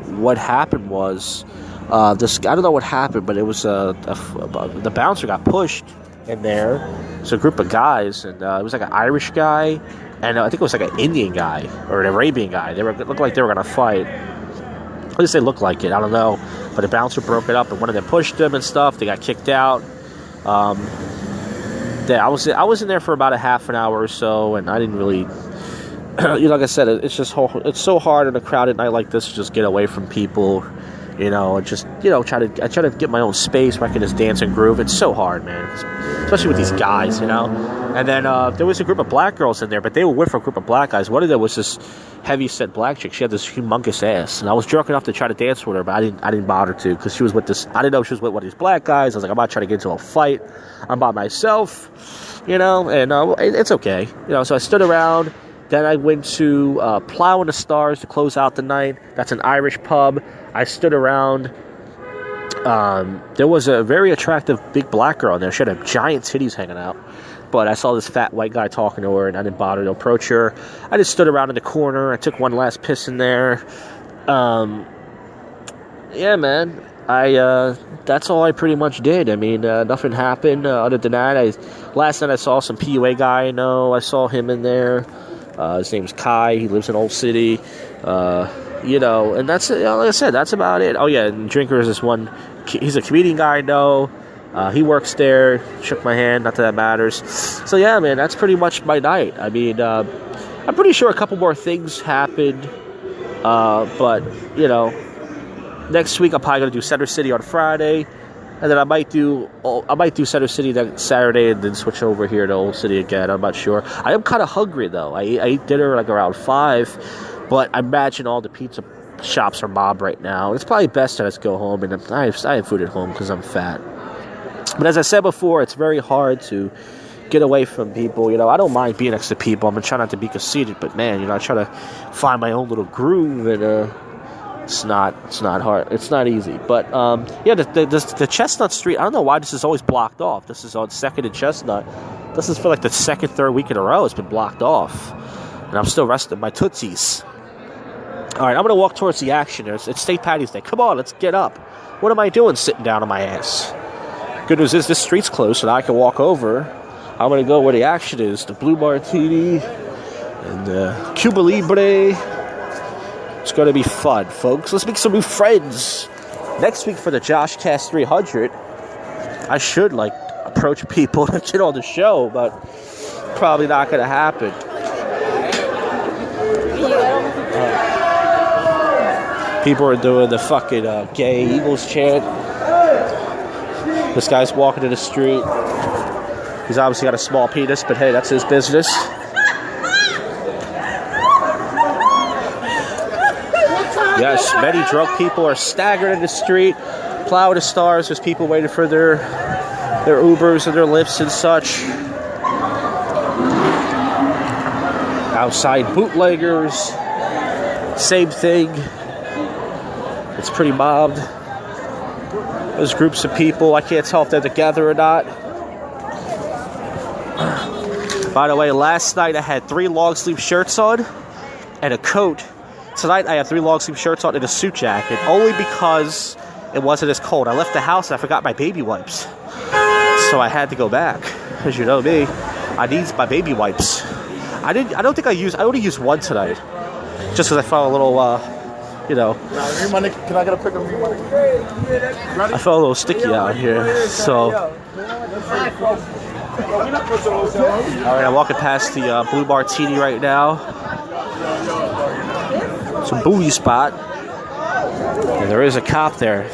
Speaker 3: what happened was I don't know what happened, but it was the bouncer got pushed in there. It's a group of guys, and it was like an Irish guy, and I think it was like an Indian guy or an Arabian guy. They looked like they were gonna fight. At least they looked like it. I don't know, but the bouncer broke it up, and one of them pushed them and stuff. They got kicked out. I was in there for about a half an hour or so, and I didn't really, like I said, it's so hard on a crowded night like this to just get away from people. You know, and just, try to get my own space where I can just dance and groove. It's so hard, man. Especially with these guys, you know. And then there was a group of black girls in there, but they were with a group of black guys. One of them was this heavy-set black chick. She had this humongous ass. And I was jerking off to try to dance with her, but I didn't bother to, because she was with this, I didn't know she was with one of these black guys. I was like, I'm not trying to get into a fight. I'm by myself, and it's okay. So I stood around. Then I went to Plow in the Stars to close out the night. That's an Irish pub. I stood around. There was a very attractive big black girl in there. She had giant titties hanging out. But I saw this fat white guy talking to her, and I didn't bother to approach her. I just stood around in the corner. I took one last piss in there. Yeah, man. That's all I pretty much did. I mean, nothing happened other than that. Last night I saw some PUA guy I know. I saw him in there. His name's Kai. He lives in Old City. And that's, like I said, that's about it. Oh, yeah, and Drinker is this one. He's a comedian guy I know. He works there. Shook my hand. Not that that matters. So, yeah, man, that's pretty much my night. I mean, I'm pretty sure a couple more things happened. But, next week I'm probably going to do Center City on Friday. And then I might do Center City that Saturday and then switch over here to Old City again. I'm not sure. I am kind of hungry, though. I ate dinner like around 5, but I imagine all the pizza shops are mobbed right now. It's probably best that I just go home, and I have food at home because I'm fat. But as I said before, it's very hard to get away from people. I don't mind being next to people. I'm going to try not to be conceited, but, man, I try to find my own little groove, and It's not hard. It's not easy. But, the Chestnut Street, I don't know why this is always blocked off. This is on 2nd and Chestnut. This is for like the second, third week in a row. It's been blocked off. And I'm still resting my tootsies. All right, I'm going to walk towards the action. It's St. Patty's Day. Come on, let's get up. What am I doing sitting down on my ass? Good news is this street's closed, so now I can walk over. I'm going to go where the action is. The Blue Martini and Cuba Libre. It's going to be fun, folks. Let's make some new friends. Next week for the JoshCast 300, I should, approach people to get on the show, but probably not going to happen. People are doing the fucking gay Eagles chant. This guy's walking in the street. He's obviously got a small penis, but hey, that's his business. Yes, many drunk people are staggered in the street. Plow the Stars. There's people waiting for their Ubers and their Lyfts and such. Outside bootleggers. Same thing. It's pretty mobbed. There's groups of people. I can't tell if they're together or not. By the way, last night I had 3 long-sleeve shirts on and a coat. Tonight I have 3 long-sleeve shirts on and a suit jacket, only because it wasn't as cold. I left the house and I forgot my baby wipes. So I had to go back. As you know me, I need my baby wipes. I only used one tonight. Just because I felt a little,
Speaker 17: Can I get a pick of you?
Speaker 3: I felt a little sticky out here. So, alright, I'm walking past the Blue Martini right now. Some booty spot.
Speaker 1: And there is a cop there.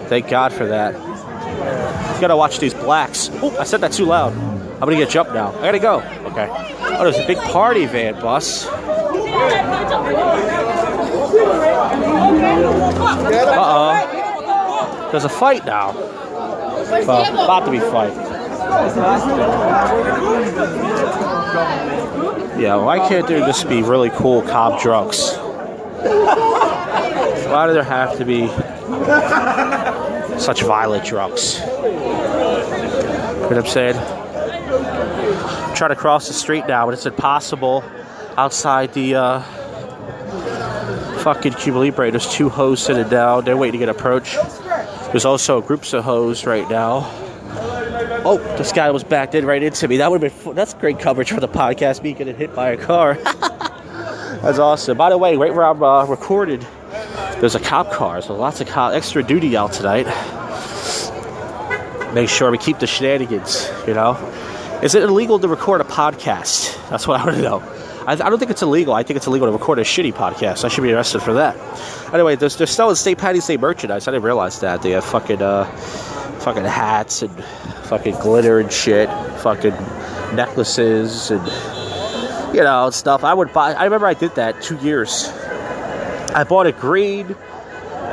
Speaker 1: Thank God for that. You gotta watch these blacks. Oh, I said that too loud. I'm gonna get jumped now. I gotta go. Okay. Oh, there's a big party van bus. Uh-oh. There's a fight now. Well, about to be fight. Yeah, why can't there just be really cool cop drunks? Why do there have to be such violent drunks? You know what I'm saying? I'm trying to cross the street now, but it's impossible outside the fucking Cuba Libre. There's 2 hoes sitting down. They're waiting to get approached. There's also groups of hoes right now. Oh, this guy was backed in right into me. That would have been that's great coverage for the podcast. Me getting hit by a car. That's awesome. By the way, right where I'm recorded, there's a cop car. So lots of extra duty out tonight. Make sure we keep the shenanigans. You know, is it illegal to record a podcast? That's what I want to know. I don't think it's illegal. I think it's illegal to record a shitty podcast. I should be arrested for that. Anyway, they're selling St. Patty's Day merchandise. I didn't realize that. They have fucking hats and fucking glitter and shit. Fucking necklaces and, you know, stuff. I remember I did that 2 years. I bought a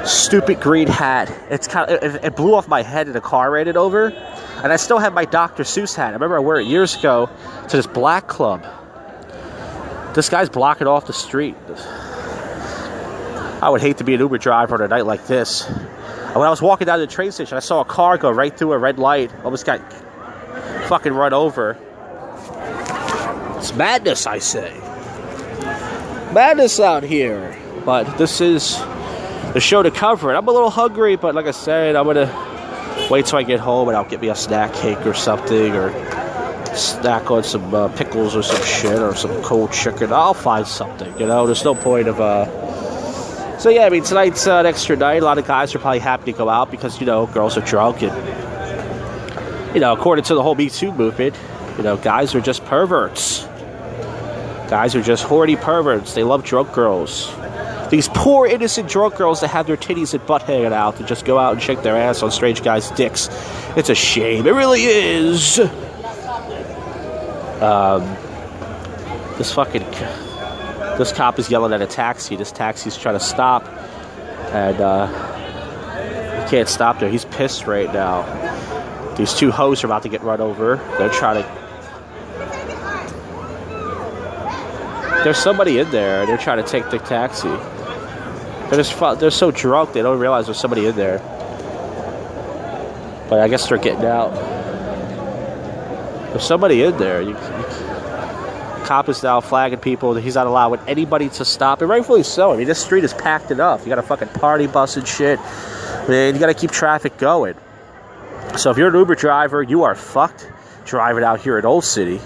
Speaker 1: stupid green hat. It blew off my head and a car ran it over. And I still have my Dr. Seuss hat. I remember I wore it years ago to this black club. This guy's blocking off the street. I would hate to be an Uber driver on a night like this. And when I was walking down to the train station, I saw a car go right through a red light. Almost got fucking run over. It's madness, I say. Madness out here. But this is the show to cover it. I'm a little hungry, but like I said, I'm going to wait till I get home and I'll get me a snack cake or something, or snack on some pickles or some shit, or some cold chicken. I'll find something, you know. There's no point of so yeah, I mean, tonight's an extra night. A lot of guys are probably happy to go out because, you know, girls are drunk, and, you know, according to the whole Me Too movement, you know, guys are just perverts. Guys are just horny perverts. They love drunk girls. These poor innocent drunk girls that have their titties and butt hanging out to just go out and shake their ass on strange guys' dicks. It's a shame. It really is. This cop is yelling at a taxi. This taxi's trying to stop, and he can't stop there. He's pissed right now. These 2 hoes are about to get run over. They're trying to. There's somebody in there. They're trying to take the taxi. They're so drunk they don't realize there's somebody in there. But I guess they're getting out. There's somebody in there. Cop is now flagging people. He's not allowing anybody to stop, and rightfully so. I mean, this street is packed enough. You got a fucking party bus and shit. Man, you got to keep traffic going. So if you're an Uber driver, you are fucked driving out here in Old City,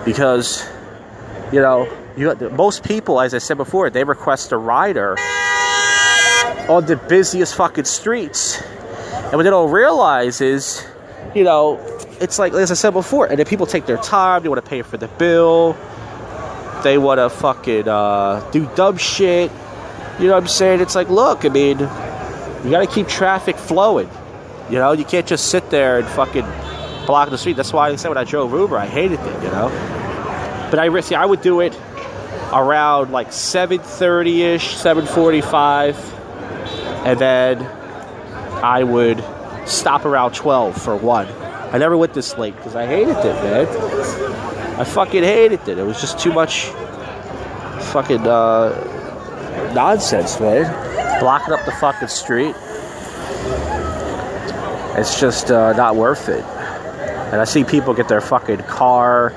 Speaker 1: because, you know, most people, as I said before, they request a rider on the busiest fucking streets. And what they don't realize is, you know, it's like, as I said before, and then people take their time. They want to pay for the bill. They want to fucking do dumb shit. You know what I'm saying? It's like, look, I mean, you got to keep traffic flowing. You know, you can't just sit there and fucking block the street. That's why I said when I drove Uber, I hated it, you know. But I would do it around like 7:30-ish, 7:45. And then I would stop around 12 for 1. I never went this late because I hated it, man. I fucking hated it. It was just too much fucking nonsense, man. Blocking up the fucking street. It's just not worth it. And I see people get their fucking car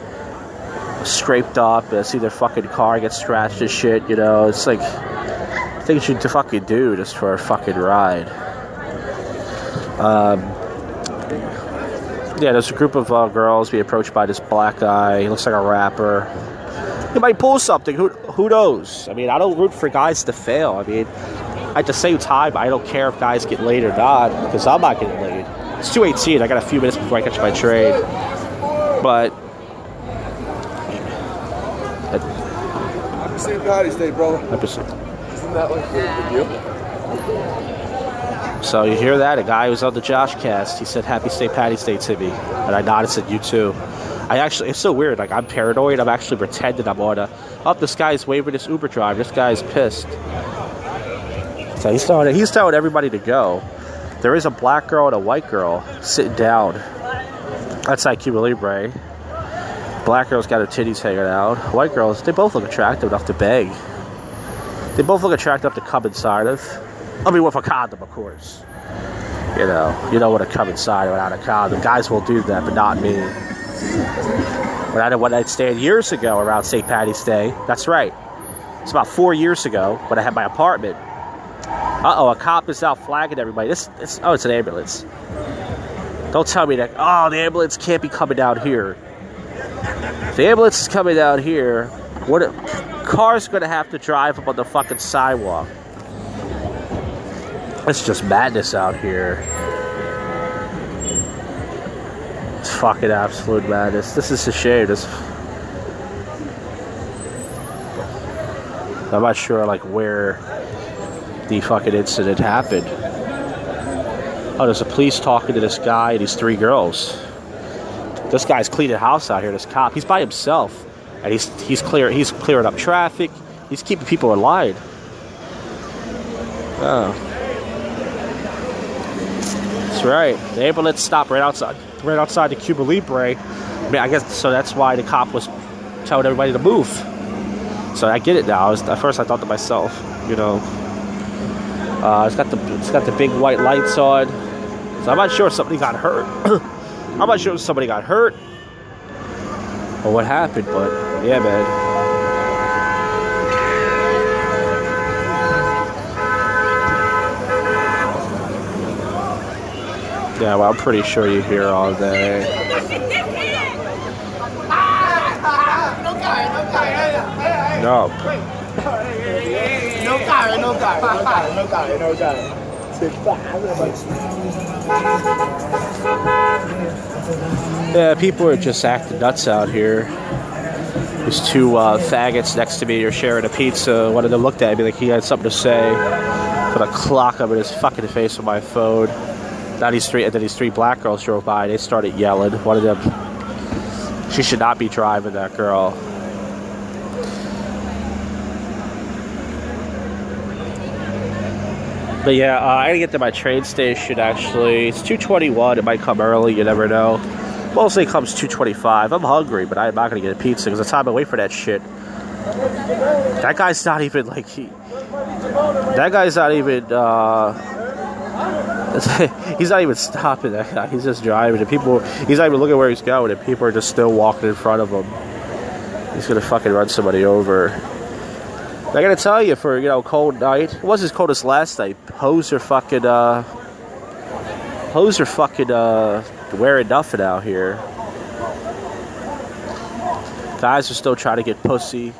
Speaker 1: scraped up. And I see their fucking car get scratched and shit, you know. It's like things you fucking do just for a fucking ride. Yeah, there's a group of girls being approached by this black guy. He looks like a rapper. He might pull something. Who knows? I mean, I don't root for guys to fail. I mean, at the same time, I don't care if guys get laid or not, because I'm not getting laid. It's 2:18. I got a few minutes before I catch my train. But
Speaker 13: Happy St. Patty's Day, brother.
Speaker 1: Isn't
Speaker 13: that like the deal?
Speaker 1: So you hear that? A guy who's on the JoshCast, he said Happy St. Patty's Day to me. And I nodded and said, you too. It's so weird. Like, I'm paranoid. I'm actually pretending I'm on a... Oh, this guy's waving his Uber driver. This guy's pissed. So he's telling everybody to go. There is a black girl and a white girl sitting down outside Cuba Libre. Black girl's got her titties hanging out. White girls, they both look attractive enough to beg. They both look attractive enough to come inside of. I mean, with a condom, of course. You know what to come inside without a condom. Guys will do that, but not me. When I had a one-night stand years ago around St. Patty's Day, that's right. It's about 4 years ago when I had my apartment. Uh-oh, a cop is out flagging everybody. It's an ambulance. Don't tell me that, oh, the ambulance can't be coming down here. If the ambulance is coming down here, car's gonna have to drive up on the fucking sidewalk. It's just madness out here. It's fucking absolute madness. This is a shame. I'm not sure, like, where the fucking incident happened. Oh, there's a police talking to this guy and these 3 girls. This guy's cleaning the house out here, this cop. He's by himself. And he's clearing up traffic. He's keeping people in line. Oh. That's right. The ambulance stopped right outside the Cuba Libre. I mean, I guess so. That's why the cop was telling everybody to move. So I get it now. At first, I thought to myself, it's got the big white lights on. So I'm not sure if somebody got hurt. I'm not sure if somebody got hurt or what happened, but yeah, man. Yeah, well, I'm pretty sure you hear all day. No. Yeah, people are just acting nuts out here. There's 2 faggots next to me are sharing a pizza. One of them looked at me like he had something to say. Put a clock up in his fucking face with my phone. Now these 3 black girls drove by. They started yelling. One of them, she should not be driving, that girl. But yeah, I gotta get to my train station, actually. It's 2:21. It might come early. You never know. Mostly it comes 2:25. I'm hungry, but I'm not gonna get a pizza because the time I wait for that shit. That guy's not even, like, that guy's not even, he's not even stopping, that guy. He's just driving. And he's not even looking where he's going, and people are just still walking in front of him. He's gonna fucking run somebody over. I gotta tell you, for, cold night, it wasn't as cold as last night. Hoes are fucking wearing nothing out here. Guys are still trying to get pussy,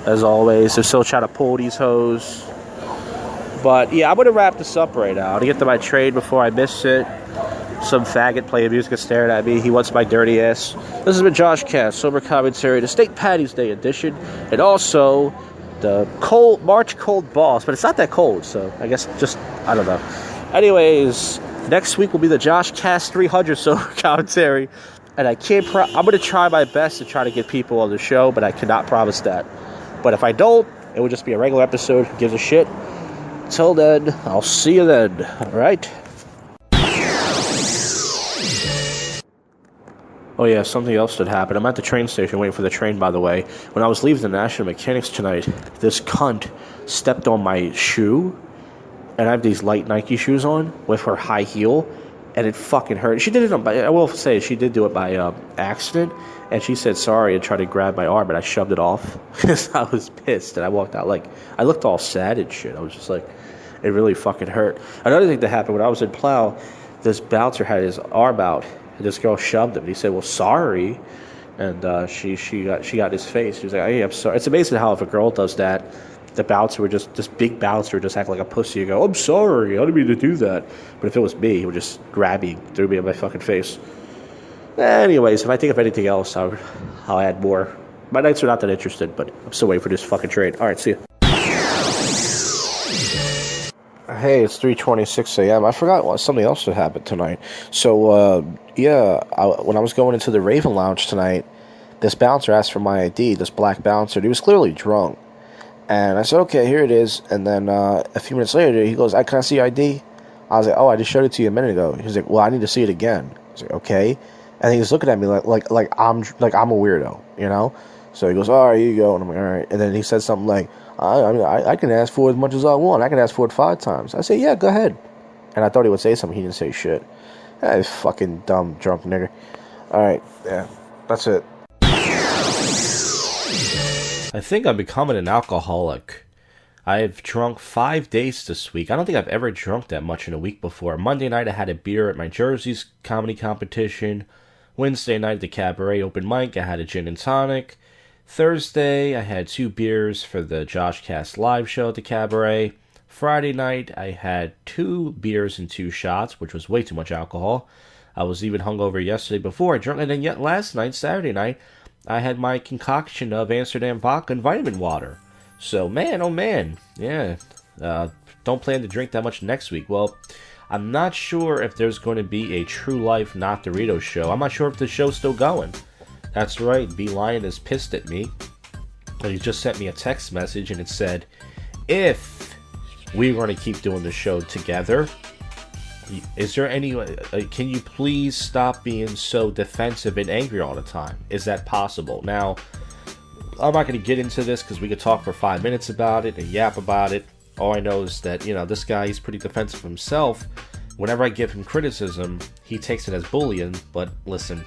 Speaker 1: as always. They're still trying to pull these hoes. But yeah, I'm gonna wrap this up right now to get to my train before I miss it. Some faggot playing music and staring at me. He wants my dirty ass. This has been JoshCast, sober commentary, the St. Patty's Day edition, and also the March cold boss, but it's not that cold, so I guess I don't know. Anyways, next week will be the JoshCast 300 sober commentary, and I'm going to try my best to try to get people on the show, but I cannot promise that. But if I don't, it will just be a regular episode. Who gives a shit? Till then, I'll see you then. All right? Oh yeah, something else that happened. I'm at the train station waiting for the train, by the way. When I was leaving the National Mechanics tonight, this cunt stepped on my shoe, and I have these light Nike shoes on with her high heel, and it fucking hurt. She did it I will say, she did do it by accident, and she said sorry and tried to grab my arm, and I shoved it off because I was pissed, and I walked out I looked all sad and shit. I was just like, it really fucking hurt. Another thing that happened when I was in Plow, this bouncer had his arm out. This girl shoved him. He said, well, sorry. And she got his face. She was like, hey, I'm sorry. It's amazing how if a girl does that, the bouncer would this big bouncer would just act like a pussy and go, I'm sorry, I didn't mean to do that. But if it was me, he would just grab me, threw me in my fucking face. Anyways, if I think of anything else, I'll add more. My nights are not that interested, but I'm still waiting for this fucking train. All right, see ya.
Speaker 18: Hey, it's 3:26 a.m. I forgot something else that happened tonight. So, when I was going into the Raven Lounge tonight, this bouncer asked for my ID, this black bouncer. He was clearly drunk. And I said, okay, here it is. And then a few minutes later, he goes, can I see your ID? I was like, oh, I just showed it to you a minute ago. He was like, well, I need to see it again. I was like, okay. And he was looking at me like I'm a weirdo, you know? So he goes, all right, here you go. And I'm like, all right. And then he said something like, I can ask for as much as I want. I can ask for it 5 times. I said, yeah, go ahead. And I thought he would say something. He didn't say shit. That fucking dumb, drunk nigger. All right, yeah, that's it.
Speaker 3: I think I'm becoming an alcoholic. I've drunk 5 days this week. I don't think I've ever drunk that much in a week before. Monday night I had a beer at my Jersey's comedy competition. Wednesday night at the Cabaret open mic I had a gin and tonic. Thursday I had 2 beers for the JoshCast live show at the Cabaret. Friday night I had 2 beers and 2 shots, which was way too much alcohol. I was even hungover yesterday before I drank, and then yet last night, Saturday night, I had my concoction of Amsterdam vodka and vitamin water. So, man, oh man, yeah, don't plan to drink that much next week. Well, I'm not sure if there's going to be a True Life Not Doritos show. I'm not sure if the show's still going. That's right, B Lion is pissed at me. He just sent me a text message and it said, if we're going to keep doing the show together, is there any, can you please stop being so defensive and angry all the time? Is that possible? Now, I'm not going to get into this because we could talk for 5 minutes about it and yap about it. All I know is that, this guy, he's pretty defensive himself. Whenever I give him criticism, he takes it as bullying. But listen,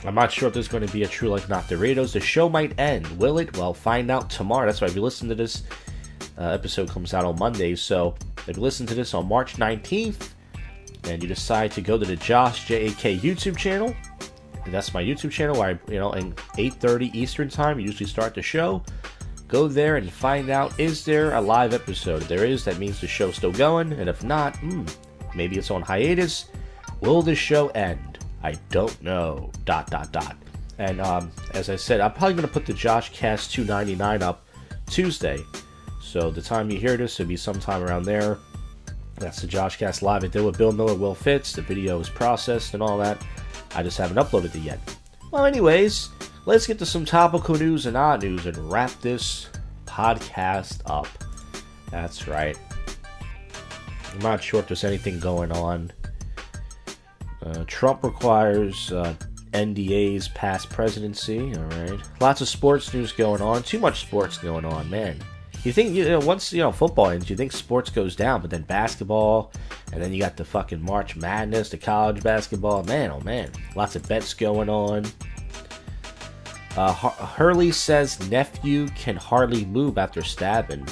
Speaker 3: I'm not sure if there's going to be a True Life Not Doritos. The show might end. Will it? Well, find out tomorrow. That's why if you listen to this, episode comes out on Monday. So if you listen to this on March 19th, and you decide to go to the Josh J.A.K. YouTube channel, and that's my YouTube channel where I, in 8:30 Eastern time, usually start the show. Go there and find out, is there a live episode? If there is, that means the show's still going, and if not, maybe it's on hiatus. Will the show end? I don't know. ... And as I said, I'm probably going to put the JoshCast 299 up Tuesday. So the time you hear this, it'll be sometime around there. That's the JoshCast Live I did with Bill Miller, Will Fitz. The video is processed and all that. I just haven't uploaded it yet. Well, anyways, let's get to some topical news and odd news and wrap this podcast up. That's right. I'm not sure if there's anything going on. Trump requires NDAs past presidency. All right. Lots of sports news going on. Too much sports going on, man. You think, once, football ends, you think sports goes down, but then basketball, and then you got the fucking March Madness, the college basketball. Man, oh man. Lots of bets going on. Hurley says nephew can hardly move after stabbing.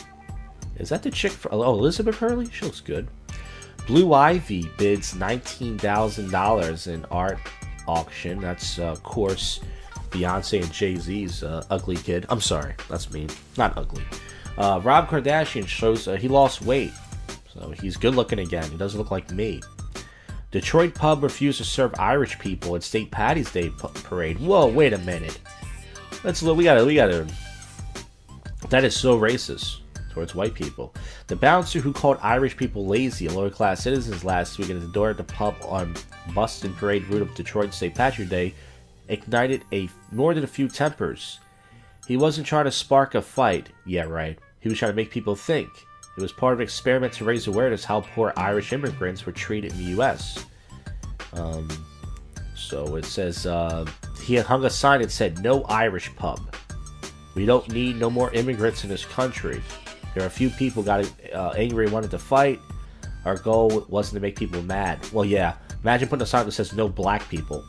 Speaker 3: Is that the chick for, Elizabeth Hurley? She looks good. Blue Ivy bids $19,000 in art auction. That's, of course, Beyonce and Jay-Z's ugly kid. I'm sorry, that's mean. Not ugly. Rob Kardashian shows he lost weight, so he's good looking again. He doesn't look like me. Detroit pub refused to serve Irish people at St. Patty's Day parade. Whoa, wait a minute. We gotta. That is so racist towards white people. The bouncer who called Irish people lazy and lower class citizens last week at the door at the pub on Boston Parade route of Detroit St. Patrick's Day ignited more than a few tempers. He wasn't trying to spark a fight. Yeah, right. He was trying to make people think. It was part of an experiment to raise awareness how poor Irish immigrants were treated in the U.S. So it says, he hung a sign that said, "No Irish pub. We don't need no more immigrants in this country." There are a few people got angry and wanted to fight. Our goal wasn't to make people mad. Well, yeah. Imagine putting a sign that says, "No black people."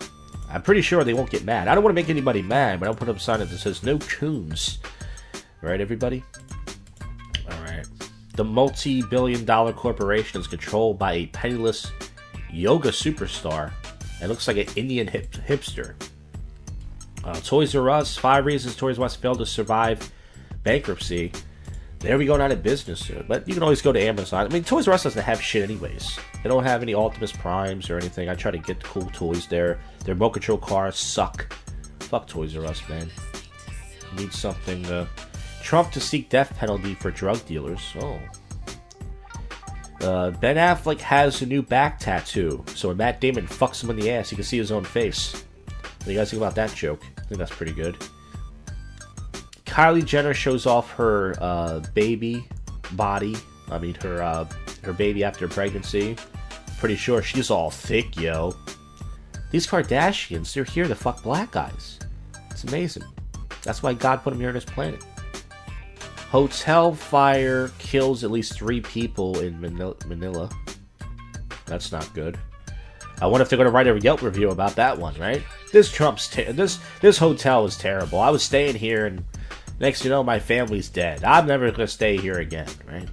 Speaker 3: I'm pretty sure they won't get mad. I don't want to make anybody mad, but I'll put up a sign that says "No coons." Right, everybody? Alright. The multi-billion-dollar corporation is controlled by a penniless yoga superstar. It looks like an Indian hipster. Toys R Us. 5 reasons Toys R Us failed to survive bankruptcy. There we go, out of business. But you can always go to Amazon. I mean, Toys R Us doesn't have shit anyways. They don't have any Optimus Primes or anything. I try to get cool toys there. Their remote control cars suck. Fuck Toys R Us, man. Need something. Trump to seek death penalty for drug dealers. Oh. Ben Affleck has a new back tattoo, so when Matt Damon fucks him in the ass, you can see his own face. What do you guys think about that joke? I think that's pretty good. Kylie Jenner shows off her baby body. I mean, her baby after pregnancy. Pretty sure she's all thick, yo. These Kardashians, they're here to fuck black guys. It's amazing. That's why God put them here on this planet. Hotel fire kills at least 3 people in Manila. That's not good. I wonder if they're going to write a Yelp review about that one, right? This hotel was terrible. I was staying here, and next you know, my family's dead. I'm never going to stay here again, right?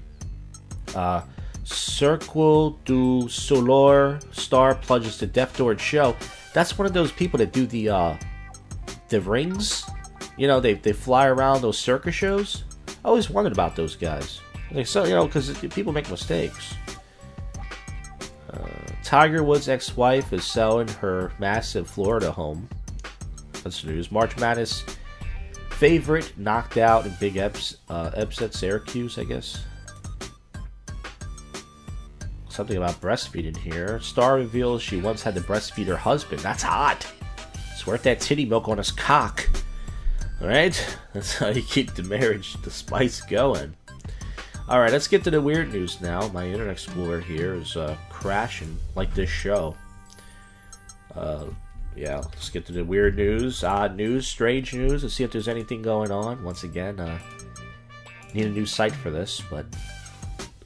Speaker 3: Cirque du Soleil star plunges to Death Door show. That's one of those people that do the rings. You know, they fly around those circus shows. I always wondered about those guys. So, you know, because people make mistakes. Tiger Woods' ex-wife is selling her massive Florida home. That's news. March Madness favorite knocked out in big upset Syracuse, I guess. Something about breastfeeding here. Star reveals she once had to breastfeed her husband. That's hot. Squirt that titty milk on his cock. Alright? That's how you keep the marriage, the spice going. Alright, let's get to the weird news now. My Internet Explorer here is crashing like this show. Yeah, let's get to the weird news, odd news, strange news. Let's see if there's anything going on. Once again, need a new site for this, but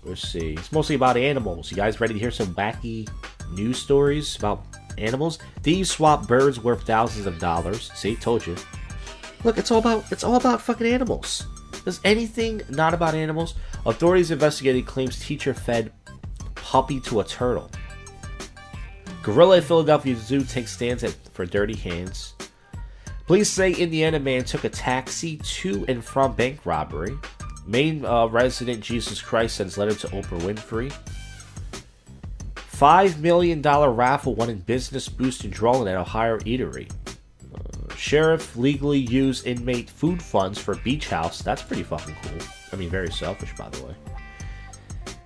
Speaker 3: let's see. It's mostly about animals. You guys ready to hear some wacky news stories about animals? Thieves swap birds worth thousands of dollars. See, told you. Look, it's all about fucking animals. There's anything not about animals? Authorities investigated claims teacher fed puppy to a turtle. Gorilla at Philadelphia Zoo takes stands for dirty hands. Police say Indiana man took a taxi to and from bank robbery. Maine resident Jesus Christ sends letter to Oprah Winfrey. $5 million raffle won in business boosting drawing at Ohio eatery. Sheriff legally used inmate food funds for beach house. That's pretty fucking cool. I mean, very selfish, by the way.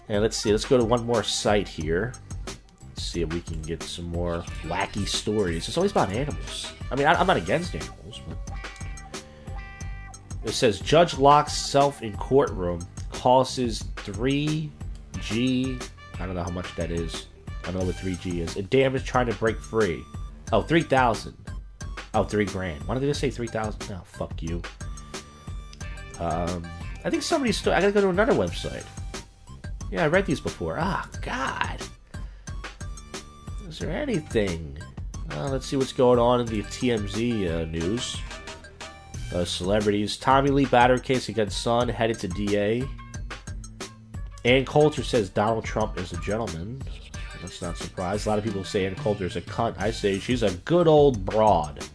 Speaker 3: And let's see. Let's go to one more site here. Let's see if we can get some more wacky stories. It's always about animals. I mean, I'm not against animals, but it says judge locks self in courtroom, causes 3G. I don't know how much that is. I don't know what 3G is. And damage trying to break free. Oh, 3,000. Oh, $3,000. Why did they just say 3,000? Oh, fuck you. I think somebody still. I gotta go to another website. Yeah, I read these before. Ah, God. Is there anything? Let's see what's going on in the TMZ news. Celebrities. Tommy Lee battery case against son headed to DA. Ann Coulter says Donald Trump is a gentleman. That's not surprised. A lot of people say Ann Coulter is a cunt. I say she's a good old broad.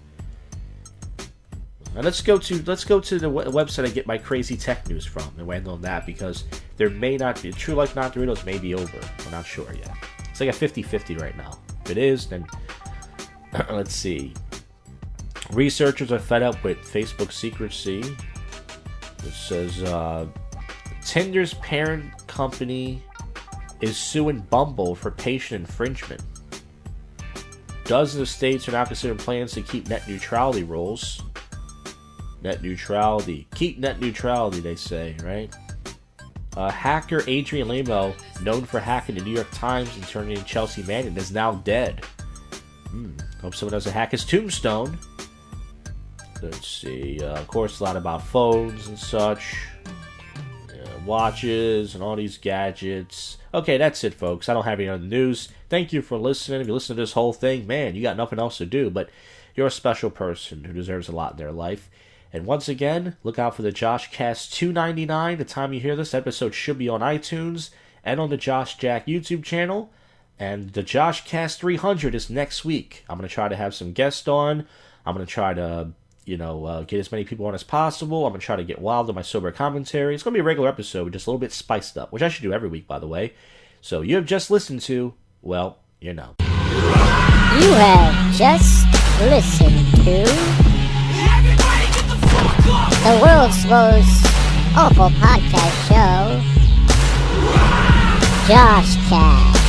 Speaker 3: Now let's go to the website I get my crazy tech news from and end on that, because there may not be True Life Not Doritos may be over. We're not sure yet. It's like a 50-50 right now. If it is, then let's see. Researchers are fed up with Facebook secrecy. It says Tinder's parent company is suing Bumble for patient infringement. Dozens of states are now considering plans to keep net neutrality rules. Net neutrality. Keep net neutrality, they say, right? Hacker Adrian Lamo, known for hacking the New York Times and turning in Chelsea Manning, is now dead. Hope someone doesn't hack his tombstone. Let's see. Of course, a lot about phones and such. Watches and all these gadgets. Okay, that's it, folks. I don't have any other news. Thank you for listening. If you listen to this whole thing, man, you got nothing else to do, but you're a special person who deserves a lot in their life. And once again, look out for the JoshCast 299. The time you hear this episode should be on iTunes and on the Josh Jack YouTube channel. And the JoshCast 300 is next week. I'm going to try to have some guests on. I'm going to try to, get as many people on as possible. I'm going to try to get wild on my sober commentary. It's going to be a regular episode, just a little bit spiced up, which I should do every week, by the way. So you have just listened to, well, you know.
Speaker 19: You have just listened to the world's most awful podcast show, JoshCast.